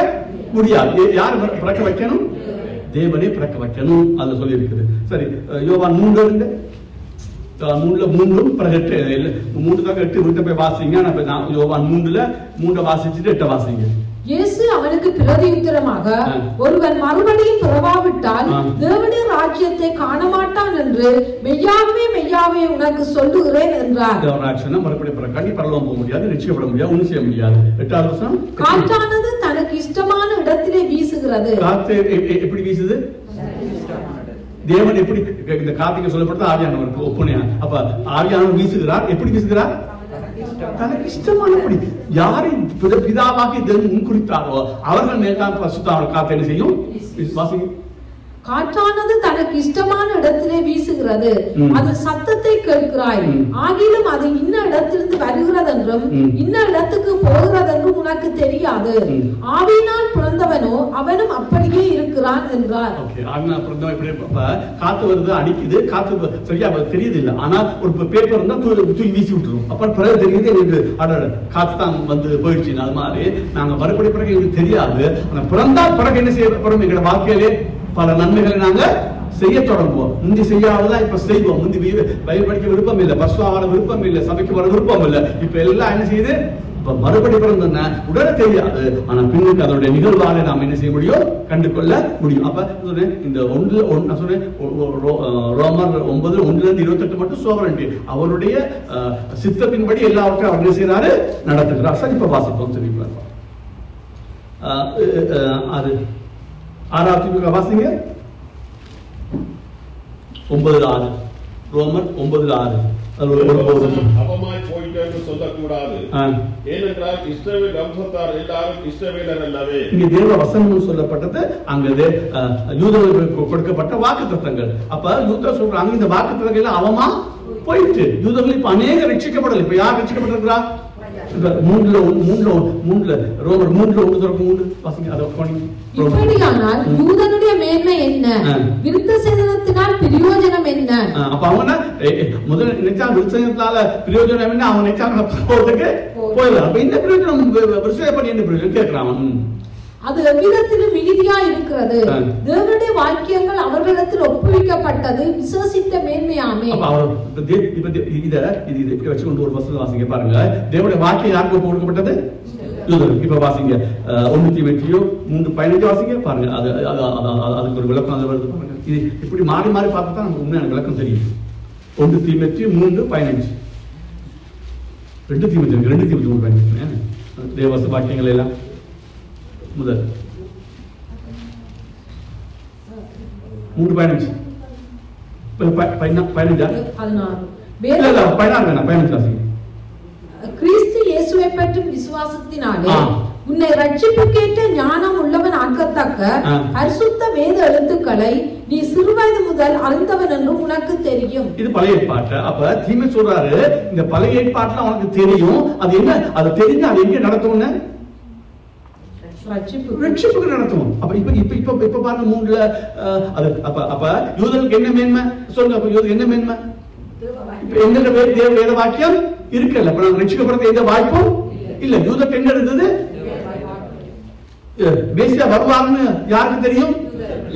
முடியாது. யார் பிறக்க வைக்கணும்? தேவனே பிறக்க வைக்கணும். அதை சொல்லி இருக்குது. சரி, யோவான் 3:3 பிறகு 3:8 விட்டு போய் வாசிங்க. யோவான் 3 வாசிச்சுட்டு 8 வாசிங்க. இயேசு அவனுக்கு பிரதியுத்தரமாக, ஒருவன் மறுபடியும் பிறவாவிட்டால் தேவனுடைய ராஜ்யத்தை காண மாட்டான் என்று மெய்யாகவே மெய்யாகவே உனக்கு சொல்லுகிறேன் என்றார். மறுபடியும் பிறக்காட்டி பரலோகம் போக முடியாது, நிச்சயப்பட முடியாது, ஒன்றும் செய்ய முடியாது. 8வது வசனம், காற்றானது தனக்கு இஷ்டமான இடத்திலே வீசுகிறது. காற்று எப்படி வீசுது? தேவன் எப்படி இந்த கார்த்திகை சொல்லப்பட்டது ஆவியானவருக்கு ஒப்புனையா. அப்ப ஆவியானவர் வீசுகிறார். எப்படி வீசுகிறார்? தனக்கு இஷ்டமானபடி. யாரை பிதாவாகி தேவன் முன்குறித்தாரோ அவர்கள் மேல்தான் பரிசுத்த காத்து என்ன செய்யும்? வாசிங்க. காற்றானது தனக்கு இஷ்டமான இடத்திலே வீசுகிறது, அது சத்தத்தை கேட்கிறாய், ஆகிலும் அது இன்ன இடத்திலிருந்து வருகிறதென்றும் இன்ன இடத்துக்கு போகிறதென்றும் உனக்கு தெரியாது. ஆவியினால் பிறந்தவனோ அவனும் அப்படியே இருக்கிறான் என்றார். காத்து வருது, அடிக்குது, காத்து சரியா தெரியுது இல்ல, ஆனா ஒரு பேப்பர் இருந்தா தூக்கி வீசி விட்டுரும். அப்ப பிறகு தெரியுது எங்களுக்கு காத்து தான் வந்து போயிடுச்சு. அது மாதிரி நாங்க மறுபடி பிறகு எங்களுக்கு தெரியாது. ஆனா பிறந்தால் பிறகு என்ன செய்ய போறோம்? எங்களோட வாழ்க்கையிலே பல நன்மைகளை நாங்க செய்ய தொடங்குவோம். முந்தி செய்யாததான் இப்ப செய்வோம். முந்தி பைபிள் படிக்க விருப்பம் இல்லை, பசுவான விருப்பம் இல்லை, சபைக்கு வர விருப்பம் இல்லை. இப்ப எல்லாம் என்ன செய்யுது? இப்ப மறுபடி பிறந்த உடனே தெரியாது, ஆனா பின்னுக்கு அதனுடைய நிகழ்வாக நாம் என்ன செய்ய முடியும்? கண்டு கொள்ள முடியும். அப்ப இந்த ரோமர் 9:1-28 மட்டும் சோவரண்டி அவருடைய சித்தத்தின்படி எல்லாவற்றையும் அவர் என்ன செய்யறாரு? நடத்துகிறார். சரி, இப்ப வாசிப்போம். சரி, அது 6வது வாசிங்க. 9:6 ரோமர் 9:6. அவமாய் போயிட்டு என்று சொல்லக்கூடாது, ஏனென்றால் இஸ்ரவேல் வம்சத்தார் எல்லாரும் இஸ்ரவேலர் அல்லவே. இங்க தேவ வசனம் சொல்லப்பட்டது, அங்க யூதர்களுக்கு கொடுக்கப்பட்ட வாக்குத்தத்தங்கள். அப்ப யூதர் சொல்றாங்க இந்த வாக்குத்தத்தங்கள் அவமா போயிட்டு யூதர்கள் இப்ப அநேக ரட்சிக்கப்படல. இப்ப யார் ரட்சிக்கப்பட்டிருக்கிறா? ரோமர் 3:1-3 வாசிங்க. அதை இப்படியானால் யூதனுடைய மேன்மை என்ன? விருத்த சேதனத்தினால் பிரயோஜனம் என்ன? அப்ப அவங்க முதல்ல நினைச்சா விருத்தசேதனத்தால பிரயோஜனம் என்ன? அவங்க நினைச்சாங்க போறதுக்கு போயிடலாம். அப்ப இந்த பிரயோஜனம் விருத்தசேதம் என்ன பிரயோஜனம் கேட்கிறான். அது எவ்விதத்திலும் மிகுதியா இருக்கிறது. தேவனுடைய வாக்கியங்கள் அவர்களிடத்தில் ஒப்புவிக்கப்பட்டது விசுவாசித்த மேன்மையாமே. இதை வச்சுக்கொண்டு ஒரு வசனம் வாசிங்க பாருங்க. தேவனுடைய வாக்கியம் யாருக்கு கொடுக்கப்பட்டது? இப்ப வாசிங்க 1 தீமோத்தேயு 3:15 வாசிங்க பாருங்க. அதுக்கு ஒரு விளக்கம் அது வருது பாருங்க. இது இப்படி மாறி மாறி பார்த்தா தான் நமக்கு உண்மையான விளக்கம் தெரியும். 1 தீமோத்தேயு 3:15, 2 தீமோத்தேயு 3:15 தேவ வாக்கியங்கள் எல்லாம் முதல் 3:15 கிறிஸ்து இயேசுவை பற்றும் விசுவாசத்தினாலே உன்னை ரட்சிப்புக்கேற்ற ஞானம் உள்ளவன் ஆக்கத்தக்க பரிசுத்த வேத எழுத்துக்களை நீ சிறுவயது முதல் அறிந்தவன் என்று உனக்கு தெரியும். இது பழைய ஏற்பாட்டு. அப்ப தீமை சொல்றாரு, இந்த பழைய ஏற்பாட்டுல அவனுக்கு தெரியும். அது என்ன? அது தெரிஞ்சு அது எங்க நடத்தும்னு? ரட்சிப்புக்கு நடத்தும். அப்ப இப்ப பாருங்க 3ல அப்ப யூதர்களுக்கு என்ன மேன்மை சொல்லுங்க. அப்ப யூதருக்கு என்ன மேன்மை? இப்ப எங்க வேத வாக்கியம் இருக்குல்ல. அப்ப நாங்க ரட்சிக்கப்படுறது எந்த வாய்ப்பும் இல்ல. யூதருக்கு என்ன இருந்தது? மேசியா வருவார்னு யாருக்கு தெரியும்?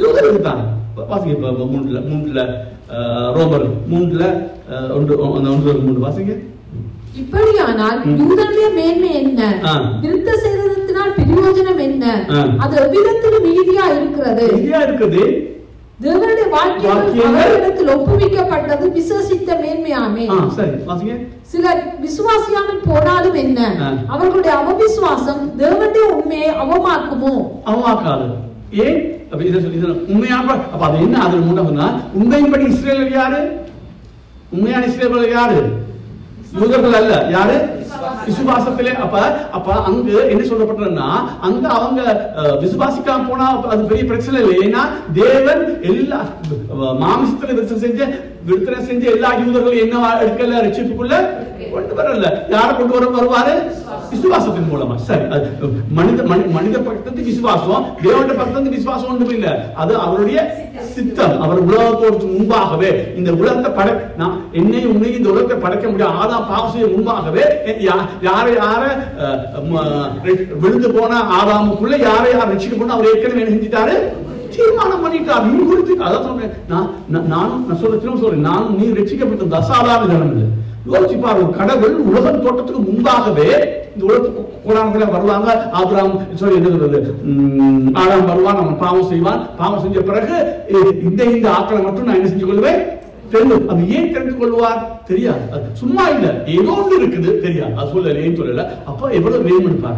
யூதருக்கு தான். வாசிங்க இப்ப 3ல ரோமர் 3:1-3 வாசிங்க. இப்படியானால் யூதனுடைய மேன்மை என்ன? விருத்த சேதனத்தினால் பிரயோஜனம் என்ன? அது எவ்விதத்திலும் மிகுதியா இருக்கிறது. தேவனுடைய வாக்கியங்கள் அவரிடத்தில் ஒப்புவிக்கப்பட்டது விசுவாசித்த மேன்மையாமே. சரி, வாசிங்க. சிலர் விசுவாசியாமல் போனாலும் என்ன? அவர்களுடைய அவவிசுவாசம் தேவனுடைய உண்மையை அவமாக்குமோ? அவமாக்காது. ஏன்? உண்மையான அப்ப அது என்ன? அது மூணாவதுனா உண்மையின்படி இஸ்ரேலர் யாரு? உண்மையான இஸ்ரேலர் யாரு? யூதர்கள் அல்ல. யாரு? விசுவாசத்திலே. அப்ப அங்க என்ன சொல்லப்பட்டதுன்னா, அங்க அவங்க விசுவாசிக்காம போனா அது பெரிய பிரச்சனை இல்லை. ஏன்னா தேவன் எல்லா மாமிசத்துல விருத்தனை செஞ்ச எல்லா யூதர்களும் என்ன எடுக்கல, ரட்சிப்புக்குள்ள கொண்டு வரல. யாரை கொண்டு வருவாரு? விசுவாசத்தின் மூலமா. சரி, மனித பக்கத்து விசுவாசம், தேவனுடைய பக்கத்து விசுவாசம் ஒன்றும் இல்லை. அது அவருடைய சித்தம். அவர் உலகத்தோடு முன்பாகவே இந்த உலகத்தை என்னையும் உன்னையும் இந்த உலகத்தை படைக்க முடியாது. ஆதாம் பாவம் செய்ய முன்பாகவே யார விழுந்து போன ஆதாமுக்குள்ள யாரை யார் ரட்சிக்க போன அவர் ஏற்கனவே என்ன செஞ்சிட்டாரு? தீர்மானம் பண்ணிட்டார். நீ குறித்து அதான் சொல்றேன். நான் சொல்றேன், நானும் நீ ரட்சிக்கப்பட்ட அசாதாரண ஜனம். யோசிப்பார், ஒரு கடவுள் உலகம் தோட்டத்துக்கு முன்பாகவே இந்த உலகத்துக்கு கோடான வருவாங்க. ஆபிரகாம் என்ன சொல்றது, ஆதாம் வருவான், அவன் பாவம் செய்வான். பாவம் செஞ்ச பிறகு இந்த ஆக்களை மட்டும் நான் என்ன செஞ்சு கொள்வேன் தெரியும். அது ஏன் தெரிந்து கொள்வார் தெரியாது. அது சும்மா இல்ல, ஏதோ ஒன்று இருக்குது தெரியாது. அது சொல்லல, ஏன் சொல்லல. அப்ப எவ்வளவு வேணும்னு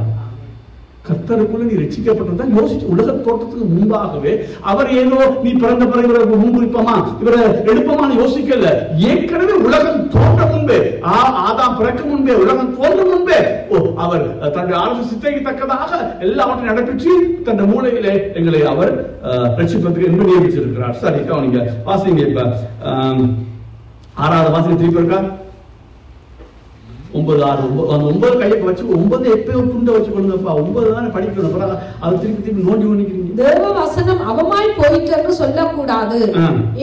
கர்த்தருக்குள்ள நீ ரட்சிக்கப்பட்டதா யோசிச்சு, உலக தோட்டத்துக்கு முன்பாகவே அவர் ஏதோ நீ பிறந்த பிறகு இவரை முன்குறிப்போமா, இவரை எடுப்போமான்னு யோசிக்கல. ஏற்கனவே உலகம் தோன்ற முன்பே, ஆதாம் பிறக்க முன்பே, உலகம் தோன்ற முன்பே அவர் தன்னுடைய ஆலோசனை சித்தைக்கு தக்கதாக எல்லாவற்றையும் நடப்பிச்சு தன்னுடைய மூலையிலே எங்களை அவர் ரட்சிப்பதற்கு என்று நியமிச்சிருக்கிறார். சரி, கவனிங்க, வாசிங்க. இப்ப 6வது வாசிங்க திருப்பி இருக்கா? 9, 6, 9 கையை வச்சு 9 எப்பயோ துண்டை வச்சு கொள்ளுங்கப்பா. 9 தானே படிக்கணும். அது திருப்பி நோண்டி பண்ணிக்கிறீங்க. தேவ வசனம் அவமாய் போயிட்டு என்று சொல்லக்கூடாது.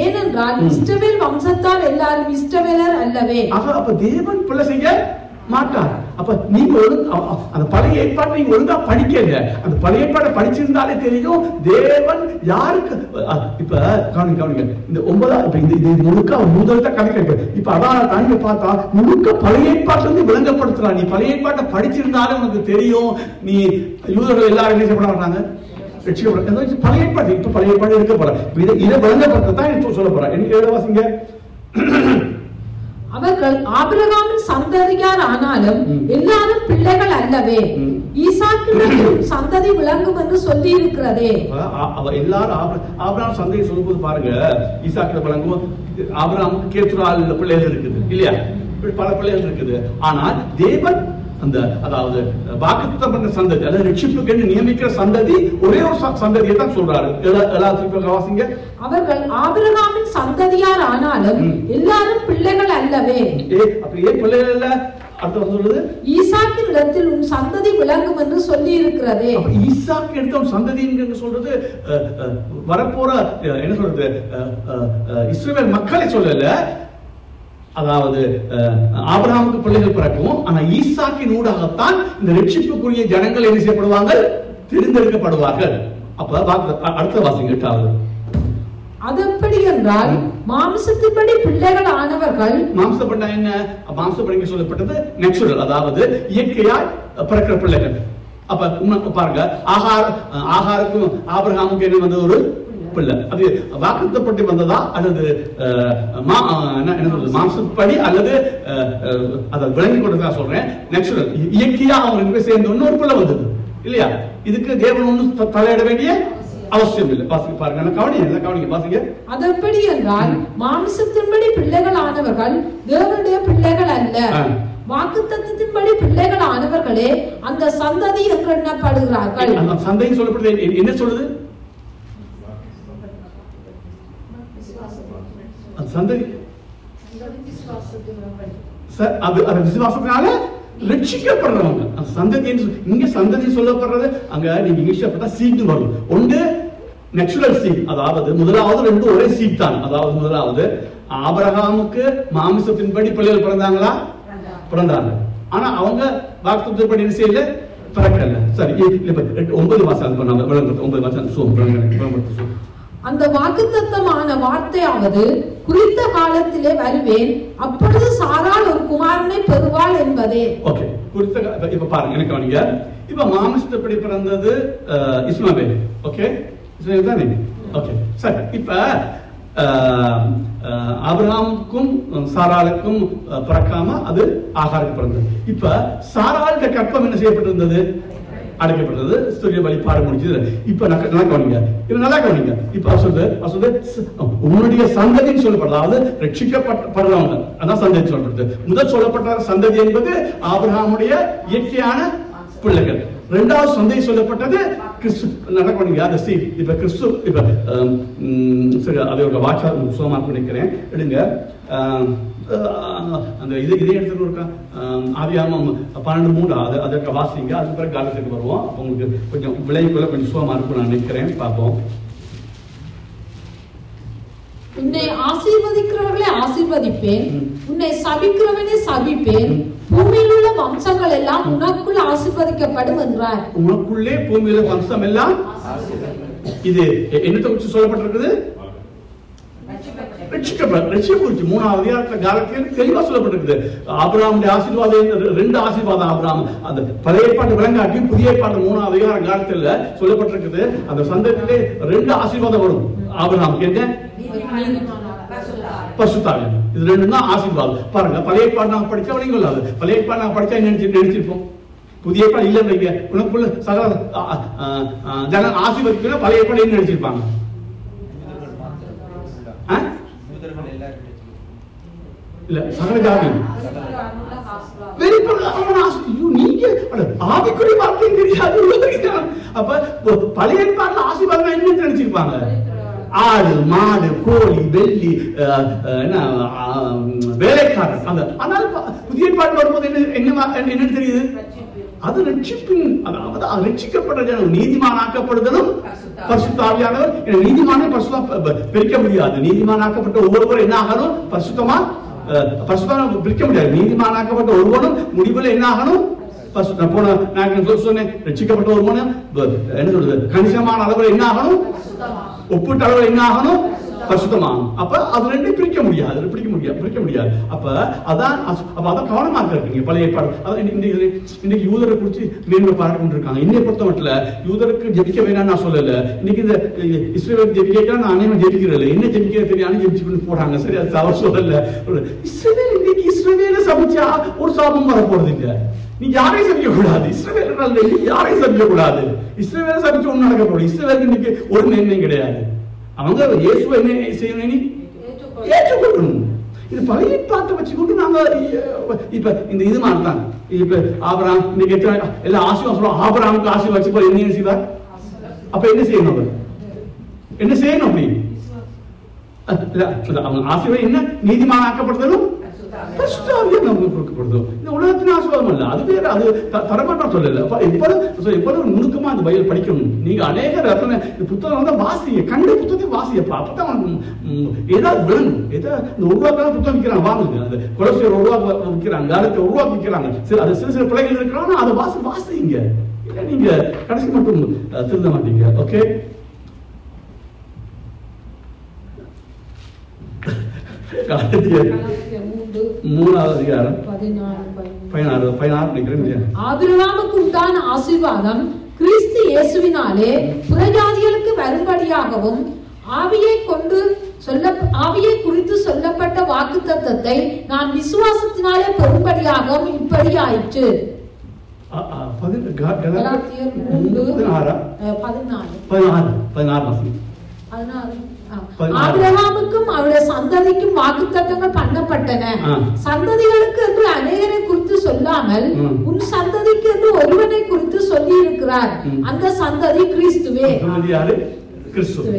ஏனென்றால் இஸ்ரவேல் வம்சத்தார் எல்லாரும் இஸ்ரவேலர் அல்லவே. அப்ப தேவன் பிள்ளை செய்ய மாட்டார். அப்ப நீங்க அந்த பழைய ஏற்பாட்டை நீங்க ஒழுங்கா படிக்கல. அந்த பழைய ஏற்பாட்டை படிச்சிருந்தாலே தெரியும் தேவன் யாருக்கு. இப்ப கவனிங்க, இந்த 9 இது முழுக்க முதல்ல கணக்கு. இப்ப அதான் தாண்டி பார்த்தா முழுக்க பழைய ஏற்பாட்டை வந்து விளங்கப்படுத்துறா. நீ பழைய ஏற்பாட்டை படிச்சிருந்தாலே உனக்கு தெரியும். நீ யூதர்கள் எல்லாரும் என்ன செய்யப்பட வர்றாங்க? பழைய ஏற்பாடு. இப்ப பழைய ஏற்பாடு இருக்க போற இதை விளங்கப்படுத்ததான் எனக்கு சொல்ல போறேன். எனக்கு எழுதவாசிங்க. அவர்கள் ஆபிரகாமின் சந்ததியார் ஆனாலும் எல்லாரும் பிள்ளைகள் அல்லவே. ஈசாக்கின் சந்ததி விளங்கும் என்று சொல்லி இருக்கிறதே. எல்லாரும் ஆபிரகாம் சந்ததி சொல்லும்போது பாருங்க, ஈசாக்கில் விளங்கும். ஆபிரகாமுக்கு கேத்துரால் பிள்ளைகள் இருக்குது இல்லையா? பல பிள்ளைகள் இருக்குது. ஆனால் தேவன் அந்த அதாவது வாக்குத்தத்தம் பண்ண சந்ததி, அதாவது ரட்சிப்புக்கு நியமிக்கிற சந்ததி ஒரே ஒரு சந்ததியை தான் சொல்றாரு. வாசிங்க. அவர்கள் ஆபிரகாமின் சந்ததியார் ஆனாலும் எல்லாரும் பிள்ளைகள் அல்லவே. அப்படியே பிள்ளைகள் அல்ல. அர்த்தம் சொல்றது, ஈசாக்கின் இடத்தில் உன் சந்ததி விளங்கும் என்று சொல்லி இருக்கிறதே. ஈசாக்கு எடுத்த சந்ததி சொல்றது வரப்போற என்ன சொல்றது, இஸ்ரவேல் மக்களை சொல்லல. அதாவது ஆபிரகாமுக்கு பிள்ளைகள் பிறக்கும். ஆனா ஈசாக்கின் ஊடாகத்தான் இந்த ரட்சிப்புக்குரிய ஜனங்கள் என்ன செய்யப்படுவாங்க? தெரிந்தெடுக்கப்படுவார்கள். அப்ப அடுத்த வாசிங்க 8வது. அதப்படி என்றால் மாம்சத்தின்படி பிள்ளைகள் ஆனவர்கள். மாம்சப்பட்ட என்ன? மாம்சப்படி சொல்லப்பட்டது நேச்சுரல், அதாவது இயற்கையாய் பிறக்கிற பிள்ளைகள். அப்ப பாருங்க, ஆகாருக்கும் ஆபிரகாமுக்கு என்ன வந்து ஒரு பிள்ளை. அது வாக்குத்தப்பட்டு வந்ததா அல்லது மாம்சப்படி அல்லது அதை விளங்கி கொண்டதா சொல்றேன். நேச்சுரல், இயற்கையா அவங்க சேர்ந்து இன்னொரு பிள்ளை வந்தது இல்லையா? இதுக்கு தேவன் ஒன்றும் தலையிட வேண்டிய அவசியம் இல்லை. வாசிக்க பாருங்க, கவனிங்க வாசிங்க. அதப்படி என்றால் மாம்சத்தின்படி பிள்ளைகள் ஆனவர்கள் தேவனுடைய பிள்ளைகள் அல்ல. வாக்குத்தத்தத்தின்படி பிள்ளைகள் ஆனவர்களே அந்த சந்ததி என்று எண்ணப்படுகிறார்கள். அந்த சந்ததி சொல்லப்படுது என்ன சொல்லுது? சந்ததி அது விசுவாசத்தினால ரட்சிக்கப்படுறவங்க. சந்ததி இங்க சந்ததி சொல்லப்படுறது அங்க நீங்க இங்கிலீஷ்ல பார்த்தா சீட் வரும். ஒன்று நேச்சுரல் சீட், அதாவது முதலாவது 2 ஒரே சீட் தான். அதாவது முதலாவது ஆபிரகாமுக்கு மாமிசத்தின்படி பிள்ளைகள் பிறந்தாங்களா? பிறந்தாங்க. ஆனா அவங்க வாக்குத்தத்தத்தின்படி என்ன செய்யல? பிறக்கல. சரி, 9 மாசம் பண்ணாங்க. 9 மாசம் அந்த வாக்குத்தத்தமான வார்த்தையாவது குறித்த காலத்திலே வருவேன், அப்பொழுது சாராள் ஒரு குமாரனை பெறுவாள் என்பதே. ஓகே, குறித்த இப்ப பாருங்க, எனக்கு கவனிங்க. இப்ப மாமிசத்தின்படி பிறந்தது இஸ்மாவேல். ஓகே, இஸ்மாவேல் தானே? ஓகே, சரி. இப்ப ஆபிரகாமுக்கும் சாராளுக்கும் பிறக்காம அது ஆகாருக்கு பிறந்தது. இப்ப சாராளுடைய கற்பம் என்ன செய்யப்பட்டிருந்தது? அடைக்கப்பட்டது. ஸ்துரிய வழிபாடு முடிஞ்சது. இப்ப நல்லா கவனிங்க, இது நல்லா கவனிங்க. இப்ப சொல்றது உன்னுடைய சந்ததின்னு சொல்லப்படுது, அதாவது ரட்சிக்கப்படுறவங்க அதான் சந்ததி சொல்றது. முதல் சொல்லப்பட்ட சந்ததி என்பது ஆபிரகாமுடைய இயற்கையான பிள்ளைகள். இரண்டாவது சந்ததி சொல்லப்பட்டது கிறிஸ்து. நல்லா கவனிங்க, அந்த சீட் இப்ப கிறிஸ்து. இப்ப சரி, அதை ஒரு வாட்சா சுகமா நினைக்கிறேன், எடுங்க. அந்த இதே இடத்துல இருக்கா ஆதியாகமம் 12:3 அதற்கு வாசிங்க. அதுக்கு பிறகு காலத்துக்கு வருவோம். அப்போ உங்களுக்கு கொஞ்சம் விளைவுக்குள்ள கொஞ்சம் சுகமா இருக்கும் நான் நினைக்கிறேன். பார்ப்போம். உன்னை ஆசீர்வதிக்கிறவர்களை ஆசீர்வதிப்பேன், உன்னை சபிக்கிறவனை சபிப்பேன், பூமியில் உள்ள வம்சங்கள் எல்லாம் உனக்குள் ஆசீர்வதிக்கப்படும் என்றார். உனக்குள்ளே பூமியில வம்சம் எல்லாம் இது என்னத்தை குறித்து சொல்லப்பட்டிருக்குது? ரட்சிக்கப்பட்டு 3ஆவது அதிகாரத்துல காலத்தில் தெளிவா சொல்லப்பட்டிருக்குது. ஆபிரகாமுடைய ஆசீர்வாதம் 2 ஆசீர்வாதம். ஆபிரகாம் அந்த பழைய ஏற்பாட்டு விளங்காட்டி புதிய ஏற்பாட்டு 3ஆவது அதிகார காலத்துல சொல்லப்பட்டிருக்குது. அந்த சந்ததியிலே 2 ஆசீர்வாதம் வரும். ஆபிரகாம் என்ன? பரிசுத்தாவியானவர். இது 2 தான் ஆசீர்வாதம். பாருங்க, பழைய ஏற்பாடு நாங்க படிச்சா வழங்கி கொள்ளாது. பழைய ஏற்பாடு நாங்க படிச்சா நினைச்சிருப்போம். புதிய ஏற்பாடு இல்ல, உனக்குள்ள சகல ஜன ஆசீர்வதிக்கணும். பழைய ஏற்பாடு என்ன நினைச்சிருப்பாங்க? இல்ல, சகல ஜாதி ஆவிக்குரிய வார்த்தையும் தெரியாது. அப்ப பழைய ஏற்பாட்டுல ஆசீர்வாதம் என்ன நினைச்சிருப்பாங்க? ஆடு, மாடு, கோழி, வெள்ளி, வேலைக்காரன். அந்த ஆனால் புதிய ஏற்பாடு வரும்போது என்ன தெரியுது? அது ரட்சிப்பின், அதாவது ரட்சிக்கப்பட்ட ஜனம் நீதிமானாக்கப்படுதலும் பரிசுத்த ஆவியானவர். நீதிமானே பரிசுத்தமா பிரிக்க முடியாது. நீதிமானாக்கப்பட்ட ஒவ்வொருவரும் என்ன ஆகணும்? பரிசுத்தமா பிரிக்க முடியாது. நீதிமானாக்கப்பட்ட ஒருவனும் முடிவில் என்ன ஆகணும்? போன நான் சொன்னேன், ரட்சிக்கப்பட்ட ஒருவனும் என்ன சொல்றது, கணிசமான அளவில் என்ன ஆகணும்? ஒப்பிட்ட அளவில் என்ன ஆகணும்? பரிசுத்தமாகும். அப்ப அது 2 பிரிக்க முடியாது. அப்ப அதான் கவனமா இருக்கீங்க. பழைய ஏற்பாடு இன்னைக்கு யூதரை குறிச்சு மேன்மை பாராட்டி கொண்டிருக்காங்க. இன்னைய பொறுத்த மட்டும் யூதருக்கு ஜெபிக்க வேணாம் நான் சொல்லல. இன்னைக்கு இந்த இஸ்ரவேல் ஜெபிக்க நான் அனைவரும் ஜெபிக்கிறேன். என்ன ஜெபிக்க தெரியாது ஜெபிச்சு கொண்டு போறாங்க. சரி, அது அவர் சொல்லல. இஸ்ரவேல் இன்னைக்கு இஸ்ரவேல சபிச்சா ஒரு சாபம் வர போறது இல்ல. நீ யாரையும் சபிக்க கூடாது. இஸ்ரவேல் யாரையும் சபிக்க கூடாது. இஸ்ரவேல சபிச்சு ஒண்ணு நடக்க போகுது. இஸ்ரவேலுக்கு இன்னைக்கு ஒரு நிர்ணயம் கிடையாது. அவங்க இயேசுவை என்ன செய்யணும்? ஏற்றுக்கொள்ளணும். இது பழைய பாட்டை வச்சுக்கொண்டு நாங்க இப்ப இந்த இது மாட்டாங்க. இப்ப ஆபிரகாம் இன்னைக்கு எல்லாம் ஆசீர்வாதம் சொல்றோம். ஆபிரகாமுக்கு ஆசீர்வாதிச்சு போய் என்ன செய்வார்? அப்ப என்ன செய்யணும்? அவர் என்ன செய்யணும்? அப்படி அவங்க ஆசீர்வாதம் என்ன? நீதிமான ஆக்கப்படுதலும் கொடுக்கப்படுதோ. இந்த உலகத்தின் ஆசீர்வாதம் அல்ல, அது வேற. அது தரமாட்டம் சொல்லல. எப்போதும் நுணுக்கமா அந்த பைபிள் படிக்கணும். நீங்க அநேக புத்தகம் வந்து வாசிங்க, கண்டு புத்தகத்தை வாசிப்பா. அப்பதான் ஏதாவது விளங்கும். ஏதாவது இந்த உருவாக்கலாம் புத்தகம் விற்கிறாங்க, வாங்குங்க. அந்த கொலோசியர் உருவாக்க விற்கிறாங்க, காலத்தை உருவாக்க விற்கிறாங்க. அது சில பிள்ளைகள் இருக்கிறாங்க, அதை வாசிங்க. இல்ல நீங்க கடைசி மட்டும் திருந்த மாட்டீங்க. ஓகே, மூணாவது அதிகாரம் 16 ஆபிரகாமுக்கு உண்டான ஆசீர்வாதம் கிறிஸ்து இயேசுவினாலே புறஜாதிகளுக்கு வரும்படியாகவும் ஆவியை குறித்து சொல்லப்பட்ட வாக்குத்தத்தத்தை நான் விசுவாசத்தினாலே பெறும்படியாகவும் இப்படி ஆயிற்று. ஆபிரகாமுக்கும் அவருடைய சந்ததிக்கும் வாக்குத்தத்தங்கள் பண்ணப்பட்டன. சந்ததிகளுக்கு என்று அநேகரை குறித்து சொல்லாமல் உன் சந்ததிக்கு என்று ஒருவனை குறித்து சொல்லி இருக்கிறார். அந்த சந்ததி கிறிஸ்துவே.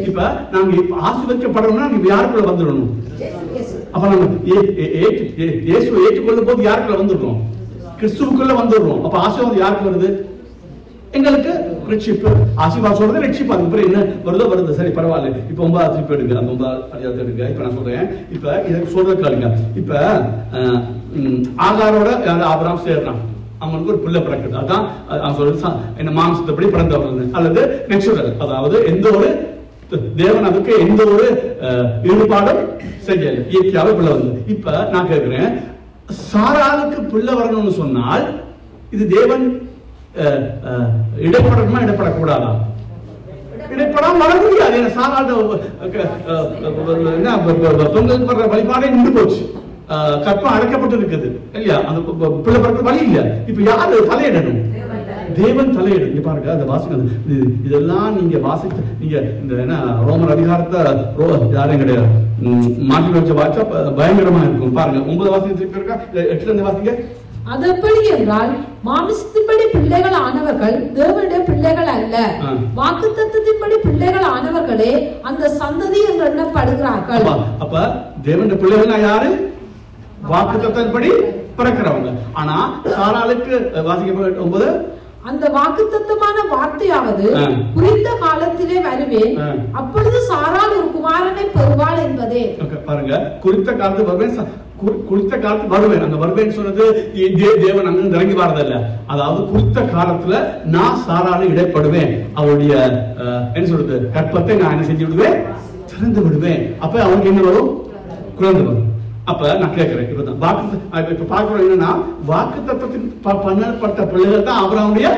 இப்ப நாங்க ஆசீர்வதிக்கப்படணும்னா நீங்க யாருக்குள்ள வந்துடணும்? அப்ப நம்ம இயேசுவை ஏற்றுக்கொள்ளும் போது யாருக்குள்ள வந்துடுறோம்? கிறிஸ்துவுக்குள்ள வந்துடுறோம். அப்ப ஆசீர்வாதம் யாருக்கு வருது? எங்களுக்கு ரட்சிப்பு. ஆசீர்வாதம் சொல்றது ரட்சிப்பு. அதுக்கு பிறகு என்ன வருது? சரி, பரவாயில்ல. இப்ப 9 திருப்பி எடுங்க, அந்த 9 அதிகாரத்தை எடுங்க. இப்ப நான் சொல்றேன், இப்ப இதை சொல்றது கேளுங்க. இப்ப ஆகாரோட ஆபிரகாம் சேர்றான், அவங்களுக்கு ஒரு பிள்ளை பிறக்குது. அதான் அவன் சொல்றது என்ன, மாம்சத்தப்படி பிறந்தவர்கள் அல்லது நெச்சுரல், அதாவது எந்த ஒரு தேவன் அதுக்கு எந்த ஒரு ஈடுபாடும் செய்யல, இயற்கையாவே பிள்ளை வந்து. இப்ப நான் கேட்கிறேன், சாராளுக்கு பிள்ளை வரணும்னு சொன்னால் இது தேவன் இடைப்படணுமா இடப்படக்கூடாதா? இடைப்படாம வர முடியாது. பொங்கல் படுற வழிபாடே நின்று போச்சு, கற்பம் அடைக்கப்பட்டு இருக்குது இல்லையா? அந்த பிள்ளை படுற வழி இல்ல. இப்ப யாரு தலையிடணும்? தேவன் தலையிடு. இங்க பாருங்க அந்த வாசிக்க இதெல்லாம் நீங்க வாசித்து நீங்க இந்த என்ன ரோமர் அதிகாரத்தை யாரும் கிடையாது மாற்றி வச்ச வாச்சா பயங்கரமா இருக்கும். பாருங்க 9 வாசிக்க இருக்கா 8ல இருந்து வாசிங்க. அது எப்படி என்றால் மாமிசத்தின்படி பிள்ளைகள் ஆனவர்கள் தேவனுடைய பிள்ளைகள் அல்ல, வாக்குத்தத்தத்தின்படி பிள்ளைகள் ஆனவர்களே அந்த சந்ததி என்று எண்ணப்படுகிறார்கள். அப்ப தேவனுடைய பிள்ளைகள் யாரு? வாக்குத்தத்தத்தின்படி பிறக்கிறவங்க. ஆனா சாராளுக்கு வாசிக்க 9 அந்த வாக்குத்தத்தமான வார்த்தையாவது குறித்த காலத்திலே வருவேன், அப்பொழுது சாராள் ஒரு குமாரனை பெறுவாள் என்பதே. பாருங்க, குறித்த காலத்து வருவேன், குறித்த காலத்து வருவேன். அந்த வருவேன் சொன்னது தேவன் அங்க இறங்கி வரதில்ல. அதாவது குறித்த காலத்துல நான் சாராளு இடைப்படுவேன், அவருடைய என்ன சொல்றது கற்பத்தை நான் என்ன செஞ்சு விடுவேன், திறந்து விடுவேன். அப்ப அவனுக்கு என்ன வரும்? குழந்தை வரும். அப்ப நான் கேட்கிறேன், இப்ப பார்க்கிறோம் என்னன்னா வாக்கு தத்தத்தின் பண்ணப்பட்ட பிள்ளைகள் தான் ஆபிரகாமுடைய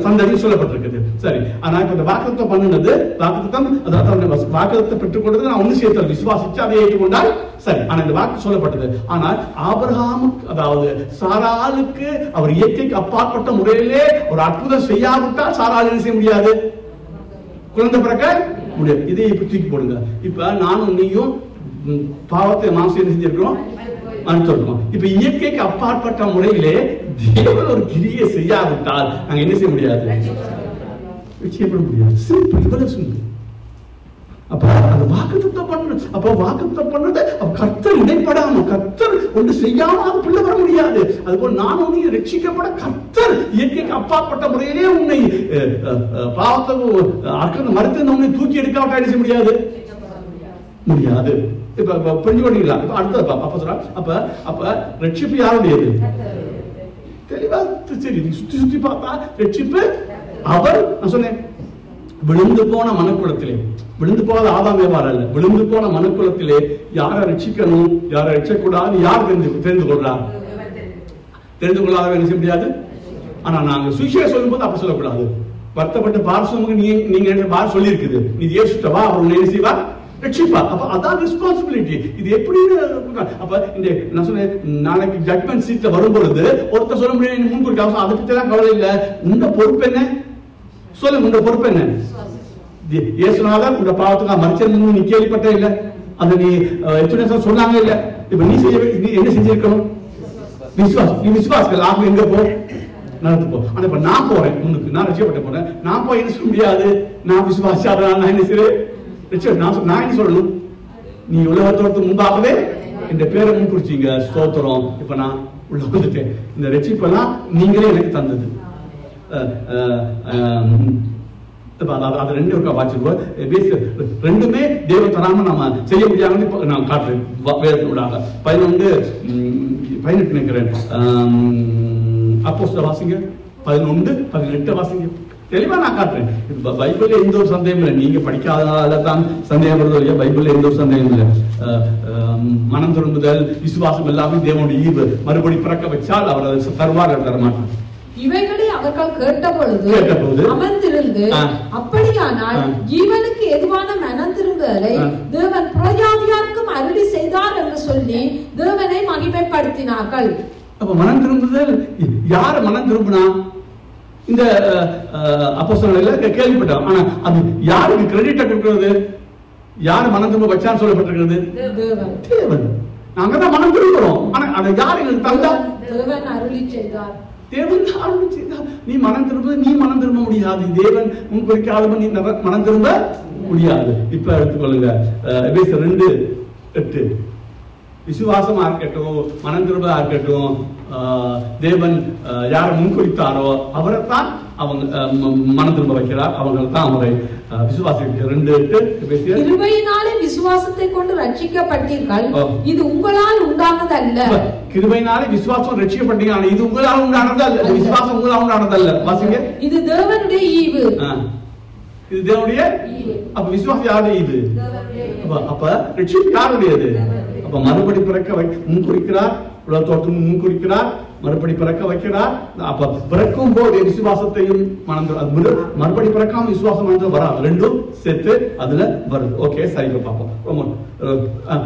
சந்ததி சொல்லப்பட்டிருக்குது. சரி, ஆனா இப்ப இந்த வாக்குத்தத்தம் பண்ணுனது வாக்குத்தத்தம், அதாவது வாக்குத்தத்தை பெற்றுக் கொண்டது நான் ஒண்ணு சேர்த்தல் விசுவாசிச்சு அதை ஏற்றுக்கொண்டால் சரி. ஆனா இந்த வாக்கு சொல்லப்பட்டது. ஆனால் ஆபிரகாமுக்கு அதாவது சாராளுக்கு அவர் இயற்கைக்கு அப்பாற்பட்ட முறையிலே ஒரு அற்புதம் செய்யாவிட்டால் சாராள் என்ன செய்ய முடியாது? குழந்தை பிறக்க முடியாது. இதை இப்ப தூக்கி போடுங்க. இப்ப நானும் நீயும் பாவத்தை மாம்சம் என்ன செஞ்சிருக்கிறோம், அனுப்பிச்சிருக்கோம். இப்ப இயற்கைக்கு அப்பாற்பட்ட முறையிலே தேவன் ஒரு கிரியை செய்யாவிட்டால் நாங்க என்ன செய்ய முடியாது? செய்யப்பட முடியாது. சிம்பிள், இவ்வளவு சிம்பிள். அப்ப அந்த வாக்குத்தத்தம் பண்ணணும். அப்ப வாக்குத்தத்தம் பண்ணது கர்த்தர் இடைப்படாம கர்த்தர் ஒன்று செய்யாம அது பிள்ளை வர முடியாது. அதுபோல் நான் உன்னை ரட்சிக்கப்பட கர்த்தர் இயற்கைக்கு அப்பாற்பட்ட முறையிலே உன்னை பாவத்தை அர்த்தம் மறுத்து உன்னை தூக்கி எடுக்காவிட்டா என்ன செய்ய முடியாது? முடியாது. இப்ப புரிஞ்சுக்கொண்டீங்களா? இப்ப அடுத்தது அப்ப சொல்ற அப்ப ரட்சிப்பு யாருடையது? தெளிவா சரி, சுத்தி சுத்தி பார்த்தா ரட்சிப்பு அவர் நான் சொன்னேன் விழுந்து போன மனக்குளத்திலே, விழுந்து போகாத ஆதாம் ஏவாள் அல்ல, விழுந்து போன மனக்குளத்திலே யாரை ரட்சிக்கணும் யாரை ரட்சக்கூடாது யார் தெரிந்து கொள்றார்? தெரிந்து கொள்ளாத என்ன செய்ய முடியாது. ஆனா நாங்க சுவிசேஷம் சொல்லும் போது அப்ப சொல்லக்கூடாது. வருத்தப்பட்டு பாரசமுக்கு நீங்க பார் சொல்லி இருக்குது, நீ ஏசுட்டவா அவர் என்ன செய்வா? ரட்சிப்பா. அப்ப அதான் ரெஸ்பான்சிபிலிட்டி. இது எப்படி அப்ப இந்த நான் சொன்னேன் நாளைக்கு ஜட்மெண்ட் சீட்ல வரும் பொழுது ஒருத்தர் சொல்ல முடியாது முன்கூட்டி அவசரம், அதை பத்தி எல்லாம் கவலை இல்லை. உங்க பொறுப்பு என்ன? சொல்லுங்க, உங்க பொறுப்பு என்ன? இயேசுநாதர் உங்க பாவத்துக்கு மறிச்சது நீ கேள்விப்பட்ட இல்ல, அது நீ எத்தனை சொன்னாங்க இல்ல. இப்ப நீ என்ன செஞ்சிருக்கணும்? விசுவாசம். நீ விசுவாசம் ஆகும் எங்க போ நடந்து போ. ஆனா இப்ப நான் போறேன் முன்னுக்கு, நான் ரட்சிக்கப்பட்ட போறேன், நான் போய் என்ன சொல்ல முடியாது? நான் விசுவாசாதான் நான் என்ன செய்வேன்? நான் என்ன சொல்லணும்? நீ உலகத்தோடு முன்பாகவே இந்த பேரை முன்குறிச்சிங்க, ஸ்தோத்திரம். இப்ப நான் உள்ள வந்துட்டேன். இந்த ரட்சிப்பெல்லாம் நீங்களே எனக்கு தந்தது. அது ரெண்டு இருக்கா வாச்சிருவோம். ரெண்டுமே தேவ தராம நம்ம செய்ய முடியாதுன்னு நான் காட்டுறேன். வேதத்தினூடாக 11:18 நினைக்கிறேன். அப்போஸ்தலர் வாசிங்க 11:18 வாசிங்க. தெளிவா நான் காட்டுறேன். பைபிள்ல எந்த ஒரு சந்தேகம் இல்லை. நீங்க படிக்காதனால தான் சந்தேகம் வருதோ இல்லையா? பைபிள்ல எந்த ஒரு சந்தேகம் இல்லை. மனம் திரும்புதல் விசுவாசம் எல்லாமே தேவனுடைய ஈவு. மறுபடி பிறக்க வச்சால் அவர் அதை தருவார், தரமாட்டார். இவைகளை அவர்கள் கேட்டபொழுது அமர்ந்திருந்து அப்படியானால் ஜீவனுக்கு எதுவான மனம் திரும்புதலை தேவன் புறஜாதியாருக்கும் அருளி செய்தார் என்று சொல்லி தேவனை மகிமைப்படுத்தினார்கள். அப்ப மனம் திரும்புதல் யார் மனம் திரும்பினா? இந்த அப்போஸ்தலர்கள் கேள்விப்பட்டோம். ஆனா அது யாருக்கு கிரெடிட் கொடுக்கிறது? யார் மனம் திரும்ப வச்சான்னு சொல்லப்பட்டிருக்கிறது? தேவன். நாங்க தான் மனம் திரும்புறோம். ஆனா அதை யார் எங்களுக்கு தந்தா? தேவன் அருளி செய்தார். தேவன் அருளி செய்தார். நீ மனம் திரும்ப முடியாது. தேவன் முன்குறிக்காத நீ மனம் திரும்ப முடியாது. இப்ப எடுத்துக்கொள்ளுங்க எபேசியர் 2:8. விசுவாசமா இருக்கட்டும், மனம் திரும்ப இருக்கட்டும், தேவன் யாரை முன்குறித்தாரோ அவரைத்தான் அவங்க மனம் திரும்ப வைக்கிறார். அவங்க தான் அவரை விசுவாசிக்க. 2:8 கிருபையினாலே விசுவாசத்தை கொண்டு ரட்சிக்கப்பட்டீர்கள், இது உங்களால் உண்டானது அல்ல. கிருபையினாலே விசுவாசம் ரட்சிக்கப்பட்டீங்க, இது உங்களால் உண்டானது அல்ல. விசுவாசம் உங்களால் உண்டானது அல்ல. வாசிங்க. இது தேவனுடைய ஈவு. இது தேவனுடைய. அப்ப விசுவாசம் யாருடைய ஈவு? அப்ப ரட்சிப்பு யாருடையது? அப்ப மறுபடி பிறக்க முன்குறிக்கிறார், உலகத்தோட்டம் முன்குறிக்கிறார், மறுபடி பிறக்க வைக்கிறார். அப்ப பிறக்கும் போது விசுவாசத்தையும் மறுபடி பிறக்காம விசுவாசம் வராது. ரெண்டும் சேர்த்து அதுல வருது. ஓகே, சரி, பார்ப்போம்.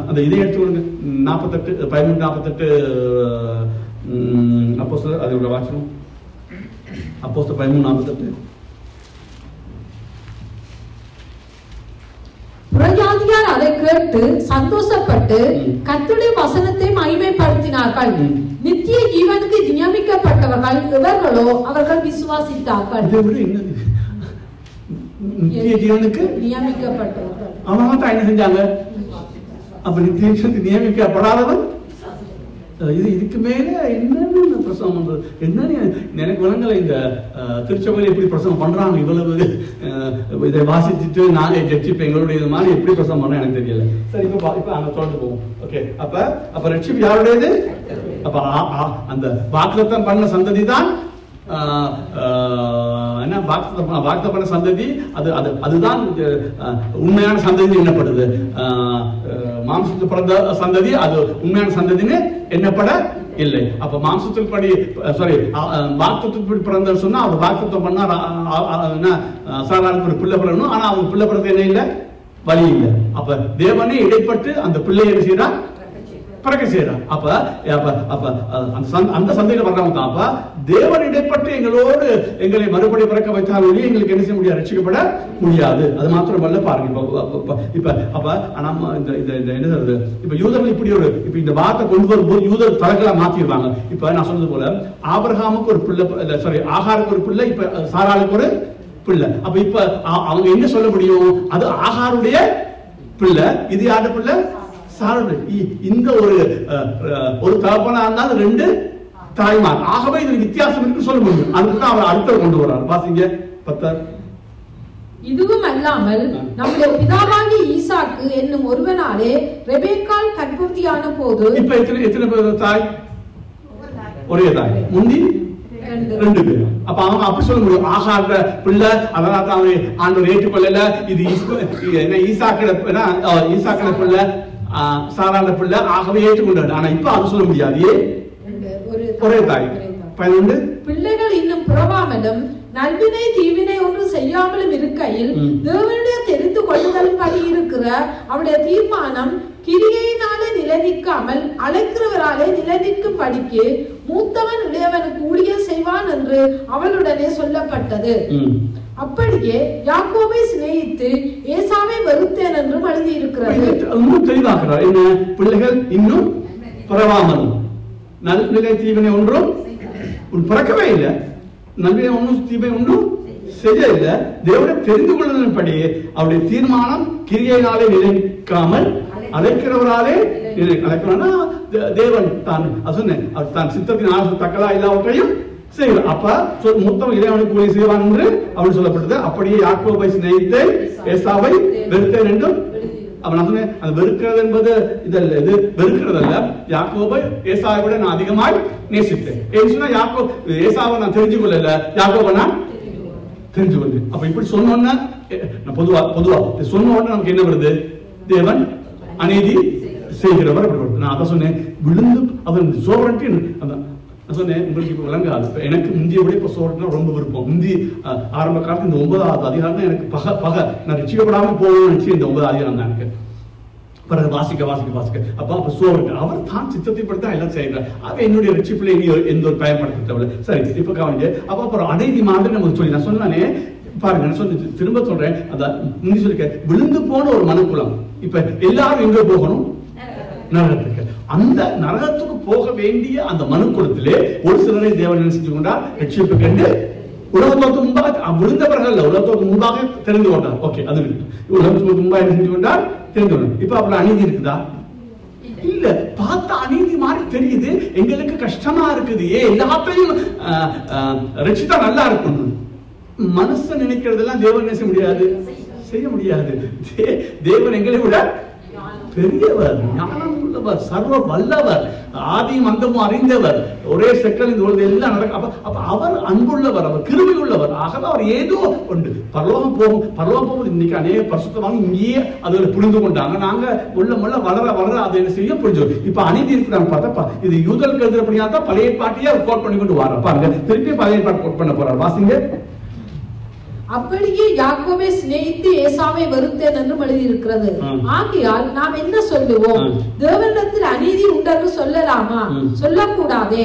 அந்த இதை எடுத்துக்கொள்ளுங்க. 48 அப்போ சொல்ல அதோட வாசனம் அப்போஸ்தலர் 13:48. புறஜாதியார் அதை கேட்டு சந்தோஷப்பட்டு கர்த்தருடைய வசனத்தை மகிமைப்படுத்தினார்கள். நித்திய ஜீவனுக்கு நியமிக்கப்பட்டவர்கள் இவர்களோ அவர்கள் விசுவாசித்தார்கள். நித்திய ஜீவனுக்கு நியமிக்கப்பட்டவர்கள் அவங்க தான் என்ன செஞ்சாங்க? அப்ப நித்திய ஜீவனுக்கு நியமிக்கப்படாதவன் இதுக்கு மேல என்னன்னு பிரசவம் பண்றது என்னன்னு எனக்கு விளங்கல. இந்த திருச்சபையில எப்படி பிரசவம் பண்றாங்க? இவ்வளவு இதை வாசிச்சுட்டு நானே ஜட்சிப்ப எங்களுடைய இது மாதிரி எப்படி பிரசவம் பண்ண எனக்கு தெரியல. சரி, இப்ப அங்க தொடர்ந்து போவோம். ஓகே, அப்ப ரட்சிப்பு யாருடையது? அப்ப அந்த வாக்குத்தத்தம் பண்ண சந்ததி தான் என்ன வாக்குத்தத்தம் பண்ண சந்ததி. அதுதான் உண்மையான சந்ததி என்னப்படுது. மாம்சத்தில் பிறந்த சந்ததி அது உண்மையான சந்ததின்னு எண்ணப்பட இல்லை. அப்ப மாம்சத்தில் படி வாக்குத்தத்தம் பிறந்த சொன்னா அவர் வாக்குத்தம் பண்ணா சாதாரண ஒரு பிள்ளை பிறக்கணும். ஆனா அவங்க பிள்ளை பிறந்த என்ன இல்லை, வழி இல்லை. அப்ப தேவனே இடைப்பட்டு அந்த பிள்ளையை என்ன செய்யறா? பிறக்க செய்யறான். அப்ப அந்த சந்தையில வர்றவங்க தான். அப்ப தேவன் இடைப்பட்டு எங்களோடு எங்களை மறுபடி பிறக்க வைத்தாலும் எங்களுக்கு என்ன செய்ய முடியாது? ரட்சிக்கப்பட முடியாது. அது மாத்திரமல்ல, பாருங்க இப்ப அப்ப நம்ம என்ன சொல்றது, இப்ப யூதர்கள் இப்படி ஒரு இப்ப இந்த வார்த்தை கொண்டு வரும்போது யூதர் தரங்களா மாத்திடுவாங்க. இப்ப நான் சொன்னது போல ஆபிரகாமுக்கு ஒரு பிள்ளை, ஆகாருக்கு ஒரு பிள்ளை, இப்ப சாராளுக்கு ஒரு பிள்ளை. அப்ப இப்ப அவங்க என்ன சொல்ல முடியும்? அது ஆகாருடைய பிள்ளை, இது யாருடைய பிள்ளை? இந்த ஒரு தகப்பனா இருந்தாலும் ரெண்டு தாய்மார். ஆகவே இது வித்தியாசம் இருக்கு சொல்ல முடியும். அதுக்கு தான் அவர் அடுத்த கொண்டு வர்றார். வாசிங்க 10. இதுவும் அல்லாமல் நம்முடைய பிதாவாகிய ஈசாக்கு என்னும் ஒருவனாலே ரெபேக்காள் கர்ப்பவதியான போது இப்ப எத்தனை பேர் தாய்? ஒரே தாய். முந்தி 2 பேர். அப்ப அவங்க அப்படி சொல்ல முடியும். ஆகார பிள்ளை, அதனால தான் ஆண்டவர் ஏற்றுக்கொள்ளல. இது ஈசாக்கிற பிள்ளை, சாராள பிள்ளை, ஆகவே ஏற்றுக்கொண்டார். ஆனா இப்ப அது சொல்ல முடியாது. ஒரே தாய். 11. பிள்ளைகள் இன்னும் புறவாமலும் நல்வினை தீவினை ஒன்று செய்யாமலும் இருக்கையில் தேவனுடைய தெரிந்து கொள்ளுதல் படி இருக்கிற அவருடைய தீர்மானம் கிரியையினாலே நிலைநிற்காமல் அழைக்கிறவராலே நிலைநிற்கும் படிக்கு மூத்தவன் இளையவனுக்கு ஊழியம் செய்வான் என்று அவளுடனே சொல்லப்பட்டது. அப்படியே யாக்கோபை சிநேகித்து ஏசாவை வெறுத்தேன் என்றும் எழுதி இருக்கிறது. தெளிவாகிறார். என்ன? பிள்ளைகள் இன்னும் பிறவாமல் நல்நிலை தீவினை ஒன்றும் பிறக்கவே இல்லை. நல்வினை ஒன்றும் தீவினை ஒன்றும் செய்ய இல்லை. தேவனை தெரிந்து கொள்வதன்படி அவருடைய தீர்மானம் கிரியையினாலே நிலைக்காமல் அழைக்கிறவராலே அழைக்கிறவனா தேவன் தான் சொன்னேன் தான் சித்தத்தின் ஆசை தக்கதா எல்லாவற்றையும் செய்வார். அப்ப மொத்தம் இளையவனுக்கு ஊழியம் செய்வான் என்று அவன் சொல்லப்பட்டது. அப்படியே யாக்கோபை சிநேகித்து ஏசாவை வெறுத்தேன் என்றும் அவன் சொன்னேன். அது வெறுக்கிறது என்பது இதல்ல, இது வெறுக்கிறது அல்ல. யாக்கோபை ஏசாவை விட நான் அதிகமாய் நேசித்தேன். ஏன்னு சொன்னா ஏசாவை நான் தெரிஞ்சு கொள்ளல, யாக்கோபை நான் தெரிஞ்சு கொண்டேன். அப்ப இப்படி சொன்னோன்னா பொதுவா சொன்ன உடனே நமக்கு என்ன வருது? தேவன் அநீதி செய்கிறவர். நான் அதை சொன்னேன். விழுந்து அவன் சோவரன்ட்டு நான் சொன்னேன். உங்களுக்கு இப்ப விளங்காது. எனக்கு முந்திய விட இப்ப சோவரன்னா ரொம்ப விருப்பம். முந்தி ஆரம்ப காலத்து இந்த 9வது அதிகாரம் தான் எனக்கு பகை. நான் ரட்சிக்கப்படாம போகணும்னு நினைச்சு இந்த 9வது அதிகாரம் தான் எனக்கு. பிறகு வாசிக்க அப்ப சோவரன் அவர் தான் சித்தத்தை படுத்த எல்லாம் செய்யறார். அவ என்னுடைய ரட்சிப்புல எந்த ஒரு பயன்படுத்தவில்லை. சரி, இப்ப கவனிங்க. அப்ப அப்புறம் அநீதி மாதிரி நமக்கு சொல்லி நான் சொன்னானே பாருங்க. நான் சொல்லி திரும்ப சொல்றேன். அதான் முந்தி சொல்லிக்க விழுந்து போன ஒரு மனுக்குலம். இப்ப எல்லாரும் எங்க போகணும்? நரகத்துக்கு. அந்த நரகத்துக்கு போக வேண்டிய அந்த மனுக்குலத்திலே ஒரு சிலரை தேவன் என்ன செஞ்சு கொண்டார்? ரட்சிப்பு கண்டு உலகத்துக்கு முன்பாக விழுந்தவர்கள் உலகத்துக்கு முன்பாக தெரிந்து கொண்டார். ஓகே, அது உலகத்துக்கு முன்பாக என்ன செஞ்சு கொண்டார்? தெரிந்து கொண்டார். இப்ப அப்படி அநீதி இருக்குதா? இல்ல. பார்த்தா அநீதி மாதிரி தெரியுது. எங்களுக்கு கஷ்டமா இருக்குது. எல்லாத்தையும் ரட்சித்தா நல்லா இருக்கணும். மனுஷன் நினைக்கிறதெல்லாம் தேவன் என்ன செய்ய முடியாது. தேவன் எங்களை விட பெரியவர், ஞானம் உள்ளவர், சர்வ வல்லவர், ஆதியும் அந்தமும் அறிந்தவர், ஒரே செக்கல் இந்த உலகத்தில் எல்லாம் நடக்கும். அப்ப அவர் அன்புள்ளவர், அவர் கிருபை உள்ளவர். ஆகவே அவர் ஏதோ ஒன்று பரலோகம் போகும்போது இன்னைக்கு அநேக பரிசுத்தவாங்க இங்கேயே அதுல புரிந்து கொண்டாங்க. நாங்க உள்ள வளர அதை என்ன செய்ய புரிஞ்சோம். இப்ப அநீதி இருக்கிறாங்க பார்த்தா இது யூதர்களுக்கு எழுதுறபடியா தான் பழைய பாட்டியே கோட் பண்ணி கொண்டு வர பாருங்க. திருப்பி பழைய பாட்டு கோட் பண்ண போறார். வாசிங்க. அப்படியே யாக்கோபை சிநேகித்து ஏசாவை வெறுத்தேன் என்றும் எழுதியிருக்கிறது. ஆகையால் நாம் என்ன சொல்லுவோம்? தேவனிடத்தில் அநீதி உண்டென்று சொல்லலாமா? சொல்லக்கூடாதே.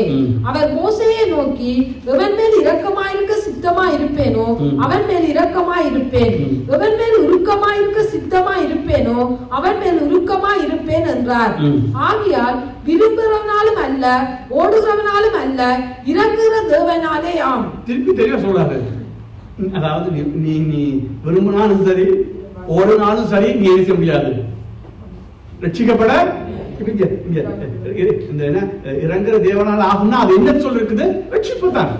அவர் மோசேயை நோக்கி, எவன் மேல் இரக்கமாயிருக்க சித்தமா இருப்பேனோ அவன் மேல் இரக்கமா இருப்பேன், எவன் மேல் உருக்கமா இருக்க சித்தமா இருப்பேனோ அவன் மேல் உருக்கமா இருப்பேன் என்றார். ஆகையால் விரும்புகிறவனாலும் அல்ல ஓடுகிறவனாலும் அல்ல இறங்குகிற தேவனாலே ஆம். திருப்பி தெரிய சொல்றாரு. அதாவது நீ விரும்பினாலும் சரி ஓடுனாலும் சரி நீ செய்ய முடியாது. ரட்சிக்கப்பட இறங்குற தேவனால் ஆகும்னா அது என்ன சொல்ல இருக்குது? ரட்சிப்பு தான்.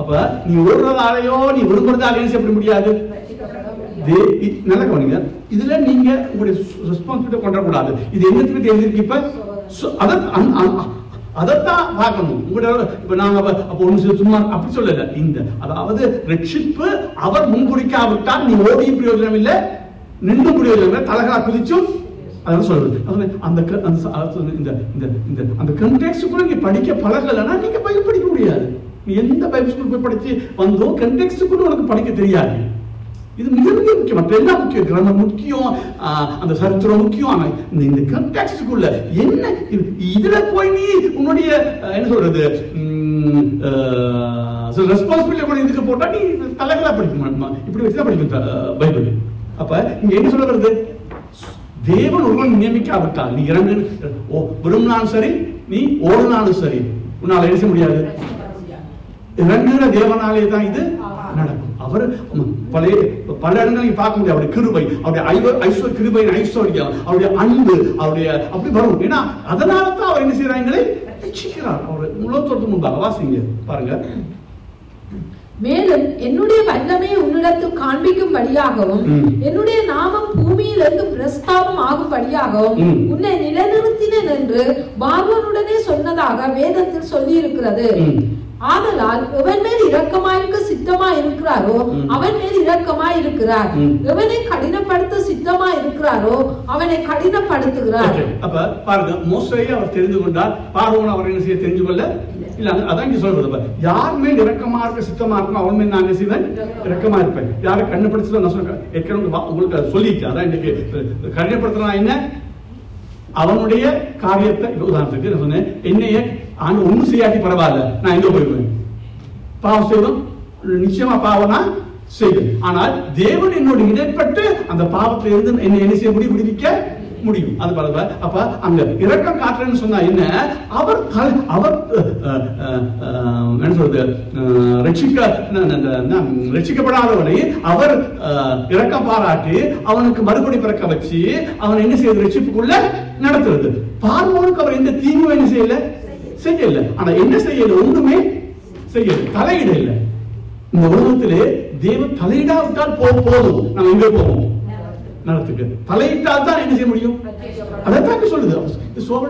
அப்ப நீ ஓடுறதாலேயோ நீ விரும்புறதாலேயோ செய்ய முடியாது. நல்ல கவனிங்க, இதுல நீங்க உங்களுடைய ரெஸ்பான்சிபிலிட்டி கொண்டக்கூடாது. இது என்னத்துக்கு தெரிஞ்சிருக்கு? இப்ப அதைத்தான் பார்க்கணும். இப்ப நாங்க அப்ப ஒண்ணு சும்மா அப்படி சொல்லல. இந்த அதாவது ரட்சிப்பு அவர் முன்குறிக்காவிட்டால் நீ ஓடியும் பிரயோஜனம் இல்லை, நின்றும் பிரயோஜனம் இல்லை, தலகா குதிச்சும் அதான் சொல்றது. அந்த கண்டெக்ஸ்டுக்குள்ள நீங்க படிக்க பழகலன்னா நீங்க பைபிள் படிக்க முடியாது. நீ எந்த பைபிள் ஸ்கூல் போய் படிச்சு வந்தோ கண்டெக்ஸ்டுக்குள்ள உனக்கு படிக்க தெரியாது. இது மிக மிக முக்கியம். மற்ற எல்லாம் முக்கியம், கிராமர் முக்கியம், அந்த சரித்திரம் முக்கியம். இந்த கண்டெக்ஸ்டுக்குள்ள என்ன இதுல போய் நீ உன்னுடைய என்ன சொல்றது ரெஸ்பான்சிபிலிட்டி இதுக்கு போட்டா நீ தலைகளா படிக்க இப்படி வச்சுதான் படிக்கும் பைபிள். அப்ப இங்க என்ன சொல்ல வருது? தேவன் ஒருவன் நியமிக்காவிட்டால் நீ இறங்கு விரும்பினாலும் சரி நீ ஓடுனாலும் சரி உன்னால என்ன செய்ய முடியாது. இறங்குகிற தேவனாலே தான் இது நடக்கும். அவர் பல இடங்களில் பார்க்க முடியாது. அவருடைய கிருபை, அவருடைய கிருபையின் ஐஸ்வர்யம், அவருடைய அன்பு, அவருடைய அப்படி வரும். ஏன்னா அதனால தான் அவர் என்ன செய்யறாங்களே ரட்சிக்கிறார். அவர் உலகத்தோடு முன்பாக வாசிங்க பாருங்க. மேலும் என்னுடைய வல்லமையை உன்னிடத்தில் காண்பிக்கும்படியாகவும் என்னுடைய நாமம் பூமியிலிருந்து பிரஸ்தாபம் ஆகும்படியாகவும் உன்னை நிலைநிறுத்தினேன் என்று பார்வோனுடனே சொன்னதாக வேதத்தில் சொல்லி இருக்கிறது. ஆதலால் எவன் மேல் இரக்கமாயிருக்க சித்தமா இருக்கிறாரோ அவன் மேல் இரக்கமாய் இருக்கிறார், எவனை கடினப்படுத்த சித்தமா இருக்கிறாரோ அவனை கடினப்படுத்துகிறார். அப்ப பாருங்க, மோசேயை அவர் தெரிந்து கொண்டார், பார்வோன் அவர் என்ன செய்ய தெரிஞ்சு கொள்ள இல்ல. அதான் இங்க சொல்றது, யார் மேல் இரக்கமா இருக்க சித்தமா இருக்கும் அவன் மேல் நான் என்ன செய்வேன், இரக்கமா இருப்பேன். யாரை கடினப்படுத்த நான் சொல்றேன் ஏற்கனவே உங்களுக்கு சொல்லிட்டேன். அதான் இன்னைக்கு கடினப்படுத்தினா என்ன, அவனுடைய காரியத்தை உதாரணத்துக்கு நான் சொன்னேன், என்னைய ஆண்டு ஒன்னும் செய்யாட்டி பரவாயில்ல, நான் எங்க போயிடுவேன், பாவம் செய்வோம், நிச்சயமா பாவம் நான் செய்வேன். ஆனால் தேவன் என்னோட இடைப்பட்டு அந்த பாவத்தில் இருந்து என்னை என்ன செய்ய முடியும், விடுவிக்க முடியும். அது பரவ. அப்ப அங்க இரக்கம் காட்டுறேன்னு சொன்னா என்ன, அவர் என்ன சொல்றது, ரட்சிக்கப்படாதவனை அவர் இரக்கம் பாராட்டி அவனுக்கு மறுபடி பிறக்க வச்சு அவன் என்ன செய்யறது, ரட்சிப்புக்குள்ள நடத்துறது. பார்வோனுக்கு அவர் எந்த தீங்கும் என்ன செய்யல. ஆனா என்ன செய்யல, ஒண்ணுமே செய்யல, தலையிட இல்லை. இந்த உலகத்திலே தேவன் தலையிடாவிட்டால் போதும், நம்ம எங்க போவோம், நடத்துக்கு தலையிட்டால் தான் என்ன செய்ய முடியும். அதைத்தான் சொல்லுது.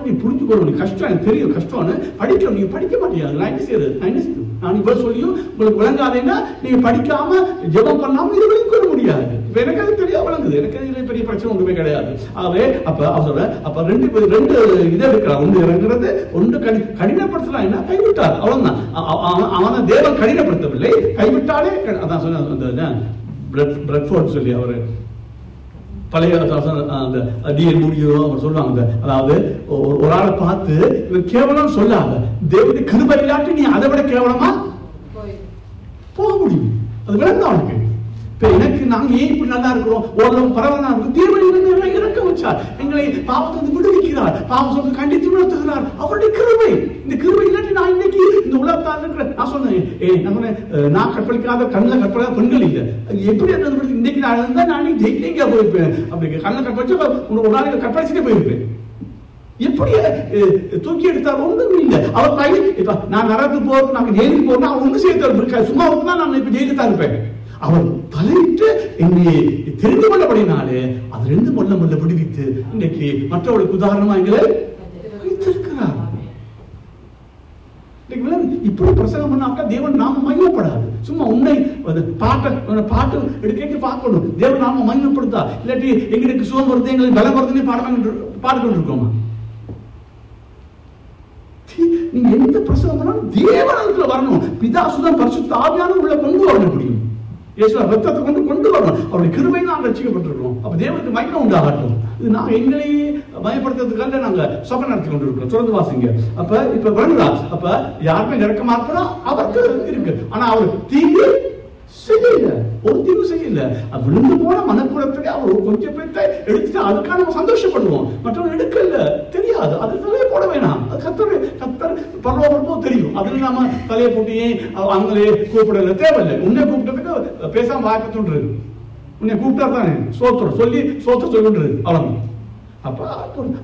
நீ புரிஞ்சுக்கணும், கஷ்டம் எனக்கு தெரியும், கஷ்டம்னு படிக்கணும். நீங்க படிக்க மாட்டீங்க, நான் என்ன செய்யறது, நான் இவ்வளவு சொல்லியும் உங்களுக்கு விளங்காதேன்னா நீங்க படிக்காம ஜெபம் பண்ணாம இது விளங்க முடியாது. இப்ப எனக்கு அது தெரிய விளங்குது, எனக்கு இதுல பெரிய பிரச்சனை ஒன்றுமே கிடையாது. ஆகவே அப்ப அவர் அப்ப ரெண்டு இதை எடுக்கிறார், ஒன்று இறங்குறது, ஒன்று கடினப்படுத்தலாம். என்ன கைவிட்டார், அவ்வளவுதான். அவனை தேவன் கடினப்படுத்தவில்லை, கைவிட்டாலே. அதான் சொன்ன பிரெட்ஃபோர்ட் சொல்லி அவரு பழைய அந்த டிஎல் முடியோ அவர் சொல்லுவாங்க. அதாவது ஒரு ஆளை பார்த்து இவர் கேவலம் சொல்லாத, தேவனுடைய கிருபை இல்லாட்டி நீ அதை விட கேவலமா போக முடியும். அது விளங்க அவனுக்கு. இப்ப எனக்கு நாங்க ஏன் இப்படி நல்லா இருக்கிறோம், ஓரளவு பரவாயில்ல இருக்கும், தீர்மானம் இறக்க வச்சார், எங்களை பாவத்தை விடுவிக்கிறார், பாவம் சொல்லி கண்டித்து உணர்த்துகிறார். அவருடைய கிருபை. இந்த கிருபை இல்லாட்டி நான் இன்னைக்கு இந்த உலகத்தான் இருக்கிறேன். நான் சொன்னேன், நான் கற்பழிக்காத கண்ணில் கற்பழிக்காத பெண்கள் இல்லை. எப்படி இன்னைக்கு நான் இருந்தா நான் ஜெயிலிங்க போயிருப்பேன். அப்படி கண்ணில் கற்பழிச்சு ஒரு நாளைக்கு கற்பழிச்சுட்டே போயிருப்பேன். எப்படி தூக்கி எடுத்தார், ஒன்றும் இல்லை. அவர் பையன் இப்ப நான் நரத்து போறோம், நாங்க ஜெயிலுக்கு போறோம், அவன் ஒன்றும் செய்ய சும்மா ஒருத்தான் நான் இப்ப ஜெயிலுக்கு தான் இருப்பேன். அவர் தலையிட்டு என்னை தெரிந்து கொள்ளப்படினாலே அது ரெண்டு மொல்ல விடுவித்து இன்னைக்கு மற்றவர்களுக்கு உதாரணமா எங்களை வைத்திருக்கிறார். இப்படி பிரசங்கம் பண்ணாக்கா தேவன் நாம மையப்படாது. சும்மா உன்னை பாட்டு எடுக்க பார்க்கணும், தேவன் நாம மையப்படுத்தா. இல்லாட்டி எங்களுக்கு சுகம் வருது, எங்களுக்கு பலம் வருதுன்னு பாடுகிட்டு இருக்கோமா? நீங்க எந்த பிரசங்கம் பண்ணாலும் தேவன் அதுக்குள்ள வரணும். பிதா சுதன் பரிசுத்த ஆவியானவர் உள்ள கொண்டு வர முடியும். இயேசுவ ரத்தத்தை கொண்டு வரணும். அவருடைய கிருபை நாம் ரட்சிக்கப்பட்டிருக்கிறோம். அப்ப தேவனுக்கு மகிமை உண்டாகட்டும். இது நாங்க எங்களையே பயப்படுத்துறதுக்காக நாங்க சபை நடத்தி கொண்டிருக்கிறோம். தொடர்ந்து வாசிங்க. அப்ப இப்ப வருங்களா, அப்ப யாருமே நெருக்கமா இருக்கிறா அவருக்கு இருக்கு. ஆனா அவர் தீங்கு செய்யல, ஒரு தீங்கு செய்யல. விழுந்து போன மனக்குளத்துக்கு அவர் கொஞ்சம் பேர்த்த எடுத்துட்டு அதுக்காக நம்ம சந்தோஷப்படுவோம். மற்றவங்க எடுக்கல, தெரியாது, அது தலையை போட வேணாம். அது கத்தர் பரவாயில்ல தெரியும். அதுல நாம தலையை போட்டியே அவங்களே கூப்பிடல, தேவையில்லை. உன்னை கூப்பிட்டதுக்கு பேசாம வாய்ப்பு உன்னை கூப்பிட்டா தானே சோத்திரம் சொல்லிட்டு அவ்வளவு. அப்ப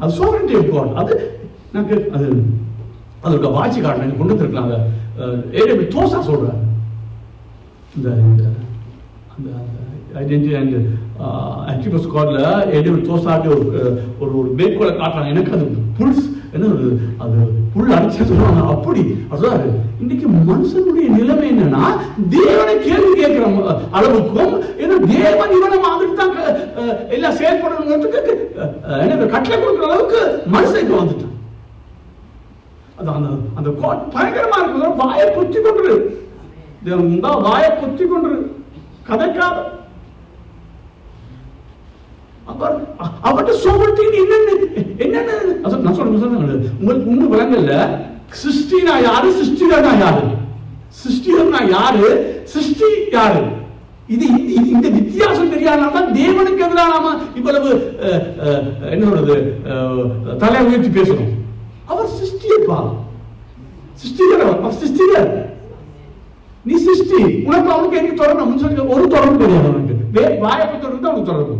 அது சோவரன்டி ஆஃப் காட். அது எனக்கு அது அதோட வாட்சி காரணம் கொண்டு வந்திருக்காங்க. ஏடபிள்யூ தோசா சொல்றாரு, இந்த ஐடென்டிட்டி அண்ட் ஆக்டிவிஸ்ட் கார்டில் ஏடபிள்யூ தோசாட்டி ஒரு மேற்கோளை காட்டுறாங்க. எனக்கு அது புல்ஸ் என்ன அது புல் அடிச்சு சொல்லுவாங்க. அப்படி அதாவது இன்னைக்கு மனுஷனுடைய நிலைமை என்னன்னா, தேவனை கேள்வி கேட்கிற அளவுக்கும் தேவன் இவனை வந்துட்டு தான் எல்லாம் செயல்படணுங்கிறதுக்கு கட்டளை கொடுக்குற அளவுக்கு மனுஷன் இப்ப வந்துட்டான். அந்த பயங்கரமா இருக்கு. வாயை பொத்தி கொண்டு வாயை பொத்தி கொண்டு கதைக்காத அவர்கிட்ட சொல்றதுக்கு என்னென்ன நான் சொல்றேன். உங்களுக்கு இன்னும் விளங்கல. சிருஷ்டினா யாரு, சிருஷ்டிகர்னா யாரு, சிருஷ்டிகர்னா யாரு, சிருஷ்டி யாரு, இது இந்த வித்தியாசம் தெரியாதனால்தான் தேவனுக்கு எதிராக நாம இவ்வளவு என்ன சொல்றது தலை உயர்த்தி பேசணும். அவர் சிருஷ்டியப்பா, சிருஷ்டிகர், அவர் சிருஷ்டிகர். நீ சிருஷ்டி, உனக்கு அவனுக்கு எங்க தொடரணும் சொல்லி ஒரு தொடர்பு கிடையாது. அவனுக்கு வாயப்பை தொடர்ந்து அவனுக்கு தொடர்பு.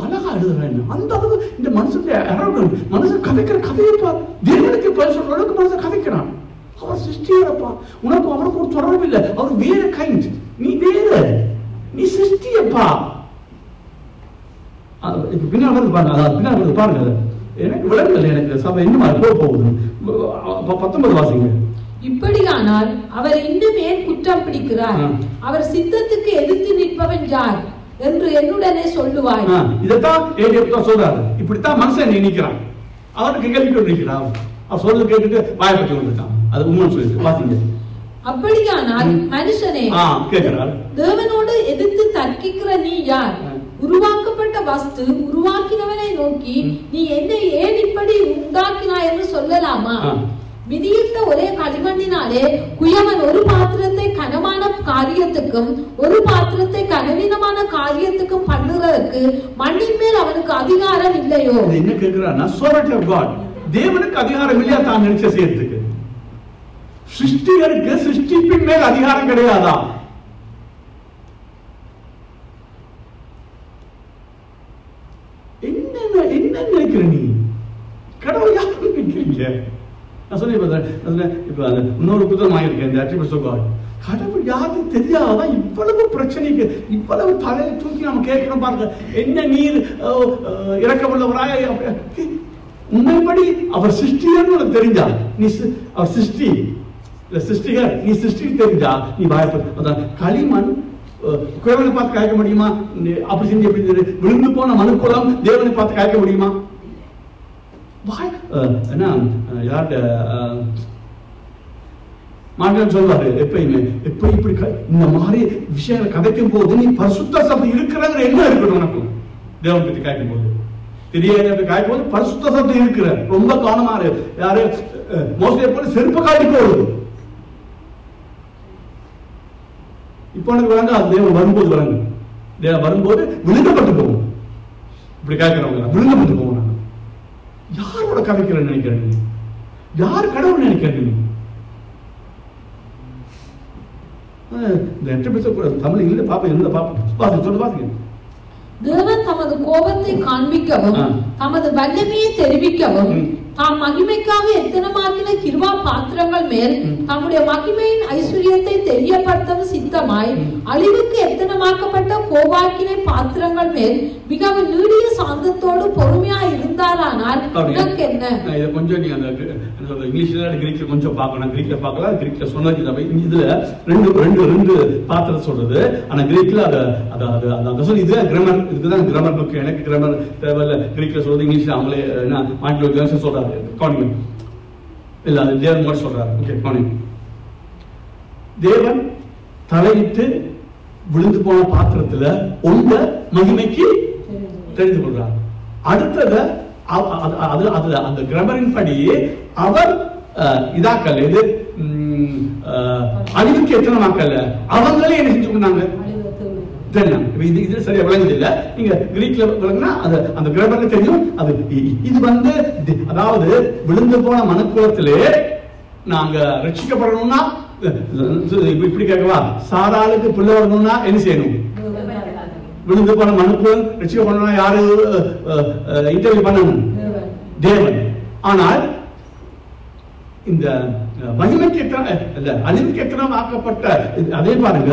அழகா எழுதுறேன். அந்த அளவுக்கு இந்த மனுஷன் கதைக்கிற கதையப்பா தேவனுக்கு சொல்ற அளவுக்கு மனுஷன் கதைக்கிறான். அவர் சிருஷ்டியப்பா, உனக்கு அவனுக்கு ஒரு தொடர்பு இல்லை. அவர் வேற கைண்ட், நீ வேற, நீ சிருஷ்டியப்பா. பின்னால் வருது பாருங்க, பின்னால் வருது பாருங்க. எனக்கு விளங்கல, எனக்கு சபை இன்னும் போகுது. 19 வாசிங்க. இப்படியானால் அவர் இன்னும் ஏன் குற்றம் பிடிக்கிறார்? அவர் சித்தத்துக்கு எதிர்த்து நிற்பவன் யார் என்று என்னுடனே சொல்லுவாய். இதைத்தான் ஏடிஎப் சொல்றாரு. இப்படித்தான் மனுஷன் நினைக்கிறான். அவனுக்கு கேள்வி கொண்டிருக்கிறான். அவர் சொல்றது கேட்டுட்டு வாய்ப்பட்டு கொண்டிருக்கான். அது உண்மை சொல்லி வாசிங்க. அப்படியானால் மனுஷனே கேட்கிறார், தேவனோடு எதிர்த்து தர்க்கிக்கிற நீ யார்? உருவாக்கப்பட்ட வஸ்து உருவாக்கினவனை நோக்கி நீ என்னை ஏன் இப்படி உண்டாக்கினாய் என்று சொல்லலாமா? விதியிட்ட ஒரே களிமண்ணினாலே குயவன் ஒரு பாத்திரத்தை கனமான காரியத்துக்கும் ஒரு பாத்திரத்தை கனவீனமான காரியத்துக்கும் பண்ணுறதுக்கு மண்ணின் மேல் அவனுக்கு அதிகாரம் இல்லையோ? என்ன கேட்கிறான்னா, sovereignty of God. தேவனுக்கு அதிகாரம் இல்லையா தான் நினைச்ச செய்யறதுக்கு? சிருஷ்டிகருக்கு சிருஷ்டிப்பின் மேல் அதிகாரம் கிடையாதா? என்ன நினைக்கிற நீ? கடவுள் யாரு நினைக்கிறீங்க? நான் சொன்னேன் இப்ப இன்னொரு புத்தகம் ஆகியிருக்கேன், இந்த அட்ரிபியூட்ஸ் ஆஃப் காட். கடவுள் யாருன்னு தெரியாதான் இவ்வளவு பிரச்சனைக்கு இவ்வளவு தலையை தூக்கி நம்ம கேட்கிறோம். பாருங்க, என்ன நீர் இறக்கமுள்ளவராய் உண்மைப்படி அவர் சிருஷ்டிகர்னு உனக்கு தெரிஞ்சா நீ அவர் சிருஷ்டிகர், நீ சிருஷ்டி தெரிஞ்சா நீ பயப்பட. களிமண் குயவனை பார்த்து காய்க்க முடியுமா? அப்படி செஞ்சு எப்படி விழுந்து போன மனுக்குளம் தேவனை பார்த்து காய்க்க முடியுமா? என்ன யார்கிட்ட மாட்டேன்னு சொல்வாரு எப்பயுமே, எப்ப இப்படி இந்த மாதிரி விஷயங்களை கதைக்கும் போது நீ பரிசுத்த சப்தம் இருக்கிறங்கிற என்ன இருக்கணும் உனக்கு? தேவன் பத்தி காய்க்கும் போது தெரியாத காய்க்கும் போது பரிசுத்த சப்தம் இருக்கிற ரொம்ப கவனமா இரு. யாரு மோசடி போல செருப்பு காட்டி போகுது. இப்ப எனக்கு விளங்க, அது தேவன் வரும்போது விளங்கு. தேவன் வரும்போது விழுங்கப்பட்டு போகும். இப்படி காய்க்கிறவங்க விழுங்கப்பட்டு போகும். யாரோட கதைக்கிறேன்னு நினைக்கிறேன் நீ? யார் கடவுள் நினைக்கிறேன் நீ? தமிழ் இல்ல பாப்பா, இல்ல பாப்பா சொல்லு பாத்தீங்க. தேவன் தமது கோபத்தை காண்பிக்கவும் தமது வல்லமையை தெரிவிக்கவும் தாம் மகிமைக்காக எத்தனமாக்கின கிருபா பாத்திரங்கள் மேல் தம்முடைய மகிமையின் ஐஸ்வர்யத்தை தெரியப்படுத்தவும் சித்தமாய் அழிவுக்கு எத்தனமாக்கப்பட்ட கோபாக்கினை பாத்திரங்கள் மேல் மிகவும் நீடிய சாந்தத்தோடு பொறுமையாய் இருந்தாரானால் உனக்கு என்ன? இதை கொஞ்சம் நீங்க அந்த இங்கிலீஷ்ல கிரீக்ல கொஞ்சம் பார்க்கணும். கிரீக்ல பார்க்கலாம். கிரீக்ல சொன்னது இதுல ரெண்டு பாத்திரம் சொல்றது. ஆனா கிரீக்ல அது சொல்லி இதுதான் கிராமர், இதுதான் கிராமர் புக். எனக்கு கிராமர் தேவையில்ல. கிரீக்ல சொல்றது இங்கிலீஷ்ல அவங்களே மாற்றி சொல்றாங்க. இல்ல அது தேவன் மட்டும் சொல்றாரு. ஓகே, தேவன் தலையிட்டு விழுந்து போன பாத்திரத்துல உண்ட மகிமைக்கு தெரிந்து கொள்றார். அடுத்தது அந்த கிராமரின் படி அவர் இதாக்கல் இது அழிவுக்கு எத்தனமாக்கல அவங்களே என்ன செஞ்சு கொண்டாங்க. இது சரியா விளங்குது இல்ல, நீங்க கிரீக்ல விளங்குனா அந்த கிராமர்ல தெரியும். அது இது அதாவது விழுந்து போன மனுக்குலத்திலே நாங்க ரட்சிக்கப்படணும்னா இப்படி கேட்கவா, சாராளுக்கு பிள்ளை வரணும்னா என்ன செய்யணும்? விழுந்து போன மனுக்குலம் ரட்சிக்கப்படணும்னா யாரு இன்டர்வியூ பண்ணணும்? தேவன். ஆனால் இந்த மகிமைக்கு அழிவுக்கு எத்தனை ஆக்கப்பட்ட அதே பாருங்க,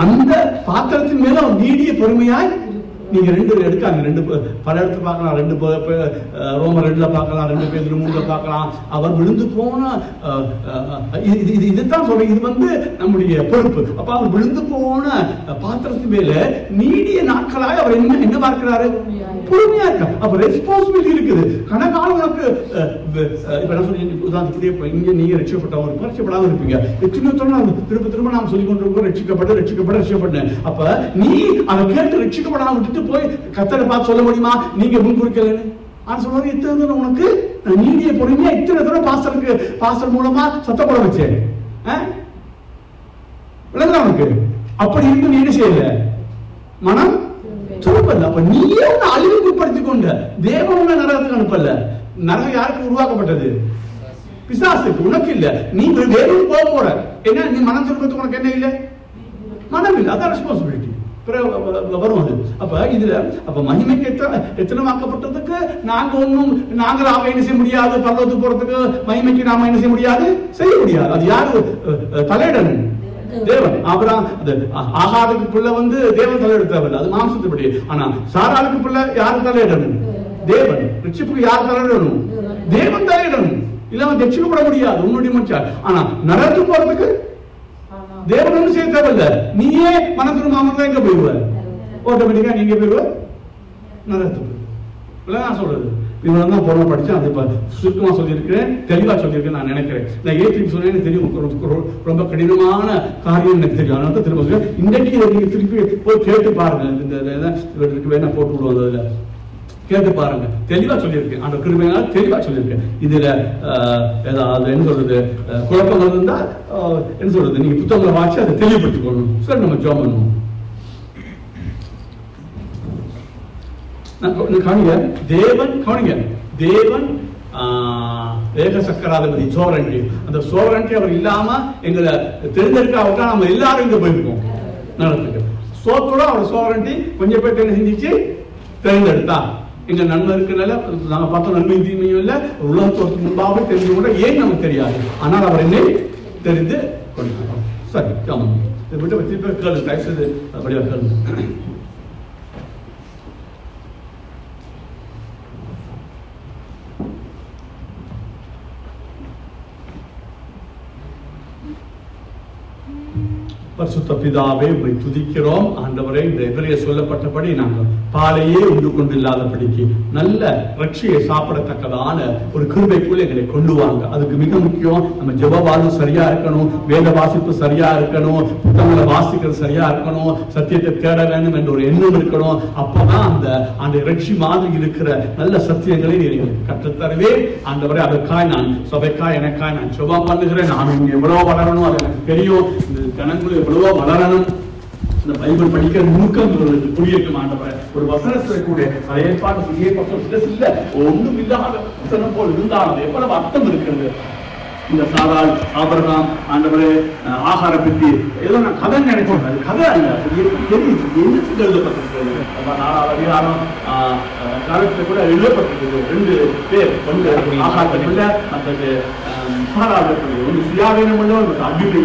அந்த பாத்திரத்தின் மேல நீடிய பொறுமையாய் நீங்க ரெண்டு எடுக்காங்க. ரெண்டு பல இடத்துல பார்க்கலாம், ரெண்டு ரோமர் 2ல பார்க்கலாம், 2 பேதுரு 3ல பார்க்கலாம். அவர் விழுந்து போன இதுதான் சொல்றேன், இது நம்முடைய பொறுப்பு. அப்ப அவர் விழுந்து போன பாத்திரத்தின் மேல நீடிய நாட்களாக அவர் என்ன பார்க்கிறாரு? பொறுமையா இருக்க. அப்ப ரெஸ்பான்சிபிலிட்டி இருக்குது. கணக்கான உனக்கு இப்ப என்ன சொல்லி உதாரணத்துக்கு இங்க நீங்க ரட்சிக்கப்பட்டவர் பரிச்சப்படாம இருப்பீங்க. திரும்ப திரும்ப நாம் சொல்லிக் கொண்டிருக்கோம் ரட்சிக்கப்பட்ட. அப்ப நீ அதை கேட்டு ரட்சிக்கப்படாம விட்டுட்டு போய் கர்த்தரை பார்த்து சொல்ல முடியுமா நீங்க முன்குறிக்கலன்னு? ஆனா சொல்றது இத்தனை உனக்கு நீடிய பொறுமையா இத்தனை தடவை பாஸ்டர் மூலமா சத்தம் போட வச்சேன் உனக்கு. அப்படி இருந்து நீ என்ன செய்யல? மனம் திரும்பல. அப்ப நீயே உன்னை அழிவுக்கு உட்படுத்திக் கொண்ட. தேவன் உன்னை நரகத்துக்கு அனுப்பல. நரகம் யாருக்கு உருவாக்கப்பட்டது? பிசாசுக்கு, உனக்கு இல்ல. நீ வேறொரு போக போற. என்ன நீ மனம் திரும்பத்துக்கு உனக்கு என்ன இல்ல? மனம் இல்ல. அதான் ரெஸ்பான்சிபிலிட்டி வரும் அது. அப்ப இதுல மகிமைக்கு எத்தனை வாக்கப்பட்டதுக்கு நாங்க நாம என்ன செய்ய முடியாது? பரலோகத்துக்கு போறதுக்கு மகிமைக்கு நாம என்ன செய்ய முடியாது? செய்ய முடியாது. அது யாரு தலையிடணும்? தேவன். அப்புறம் ஆகாருக்கு பிள்ளை தேவன் தலையிடுத்தவர், அது மாம்சத்துப்படி. ஆனா சாராளுக்கு பிள்ளை யாரு தலையிடணும்? தேவன். ரிட்சிப்புக்கு யார் தலையிடணும்? தேவன் தலையிடணும். இல்லாம ரட்சிக்கப்பட முடியாது உன்னுடைய மனுஷன். ஆனா நரகத்துக்கு போறதுக்கு தேவன் ஒன்றும் செய்ய தேவையில்லை. நீயே மனத்திற்கு மாமன் எங்க போயிடுவ? ஆட்டோமேட்டிக்கா நீங்க போயிடுவ நரகத்துக்கு. நான் சொல்றது இவ்வளவு தான் பொருள் படிச்சேன். அது இப்ப சுருக்கமா சொல்லியிருக்கிறேன், தெளிவா சொல்லியிருக்கேன் நான் நினைக்கிறேன். நான் ஏற்றி சொன்னேன்னு தெரியும், ரொம்ப கடினமான காரியம் எனக்கு தெரியும். அதனால திரும்ப சொல்றேன், இன்றைக்கு நீங்க திருப்பி போய் கேட்டு பாருங்க. இந்த வேணா போட்டு விடுவாங்க, அதுல கேட்டு பாருங்க. தெளிவா சொல்லியிருக்கேன், அந்த கிருபையால தெளிவா சொல்லியிருக்கேன். இதுல ஏதாவது என்ன சொல்றது குழப்பங்கள் இருந்தா என்ன சொல்றது நீங்க புத்தகங்களை வாட்சி அதை தெளிவுபடுத்திக்கணும். சரி, நம்ம ஜாப் பண்ணுவோம். கவனிங்க, தேவன் ஏக சக்கராதிபதி, சோவரண்டி. அந்த சோவரண்டி அவர் இல்லாம எங்களை தெரிஞ்சிருக்க நம்ம எல்லாரும் இங்க போயிருக்கோம் நடத்துக்கு. சோத்தோட அவர் சோவரண்டி கொஞ்சம் பேர் என்ன செஞ்சிச்சு? தேர்ந்தெடுத்தா. எங்க நன்மை இருக்குனால நாங்க பார்த்தோம், நன்மை தீமையும் இல்ல, உலகத்துக்கு முன்பாக தெரிஞ்சு கூட ஏன் நமக்கு தெரியாது. ஆனால் அவர் என்னை தெரிந்து கொண்டார். சரி, இதை விட்டு திருப்பி கேளு, பேசுறது அப்படியா கேளு. பரிசுத்த பிதாவே உம்மை துதிக்கிறோம். ஆண்டவரே, இந்த எபிரேய சொல்லப்பட்டபடி நாங்கள் பாலையே உண்டு கொண்டு இல்லாதபடிக்கு நல்ல ரட்சியை சாப்பிடத்தக்கதான ஒரு கிருபைக்குள் எங்களை கொண்டு வாங்க. அதுக்கு மிக முக்கியம் நம்ம ஜெப வாழ்வு சரியா இருக்கணும், வேத வாசிப்பு சரியா இருக்கணும், புத்தகங்களை வாசிக்கிறது சரியா இருக்கணும், சத்தியத்தை தேட வேண்டும் என்ற ஒரு எண்ணம் இருக்கணும். அப்பதான் அந்த ரட்சி மாதிரி இருக்கிற நல்ல சத்தியங்களை எங்களுக்கு கற்றுத்தரவே. ஆண்டவரே, அதற்காய் நான் சபைக்காய் எனக்காய் நான் ஜெபம் பண்ணுகிறேன். நான் எவ்வளவு வளரணும் அது எனக்கு தெரியும். இந்த ஜனங்களும் எவ்வளவோ வளரணும். இந்த பைபிள் படிக்கிற நுணுக்கம் புரியும். ஆண்டவரே, ஒரு வசனத்தை கூட ஏற்பாடு புதிய பக்கம் இல்ல ஒண்ணும் இல்லாத வசனம் போல் இருந்தாலும் எவ்வளவு அர்த்தம் இருக்கிறது. இந்த சாரால் ஆபிரகாம் ஆண்டவரே ஆகார பற்றி ஏதோ நான் கதை நினைச்சேன். அது கதை அல்ல, என்னத்துக்கு எழுதப்பட்டிருக்கிறது? 4வது அதிகாரம் காலத்துல கூட எழுதப்பட்டிருக்கிறது. 2 பேர், ஒன்று ஆகாரத்தை பிள்ளை, மற்றது சாராளுடைய பிள்ளை. ஒன்று சுயாதீனம் உள்ளவர், மற்ற அடிமை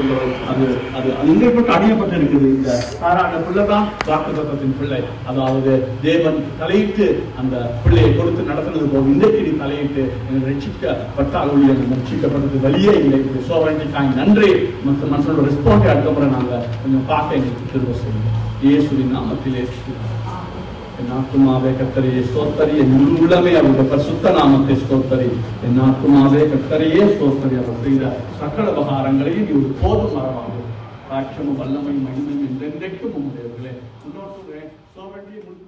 உள்ளவர். அது அது இங்கே போட்டு அடியப்பட்டு இருக்குது. இந்த சாராளுடைய பிள்ளை தான் வாக்குத்தத்தத்தின் பிள்ளை. அதாவது தேவன் தலையிட்டு அந்த பிள்ளையை கொடுத்து நடத்துனது போது இன்றைக்கு தலையிட்டு ரட்சிக்கப்பட்டால் ரட்சிக்கப்பட்டது வழியே இல்லை. சோவரண்டிக்காக நன்றி. மனுஷனோட ரெஸ்பான்ஸ் அதுக்கப்புறம் நாங்கள் கொஞ்சம் பார்க்க எங்களுக்கு திரும்ப சொல்லுவோம். இயேசுவின் நாமத்திலே என் ஆத்துமாவே கர்த்தரையே ஸ்தோத்தரி, என் முழு உள்ளமே அவருடைய பரிசுத்த நாமத்தை ஸ்தோத்தரி. என் ஆத்துமாவே கர்த்தரையே ஸ்தோத்தரி. அவர் செய்த சகல உபகாரங்களையும் நீ ஒரு போதும் மறவாகும். ராட்சமும் வல்லமையும் மகிமையும் என்றென்றைக்கும் உங்களுடையவர்களே. இன்னொரு சொல்றேன், சோழண்டியை முடித்து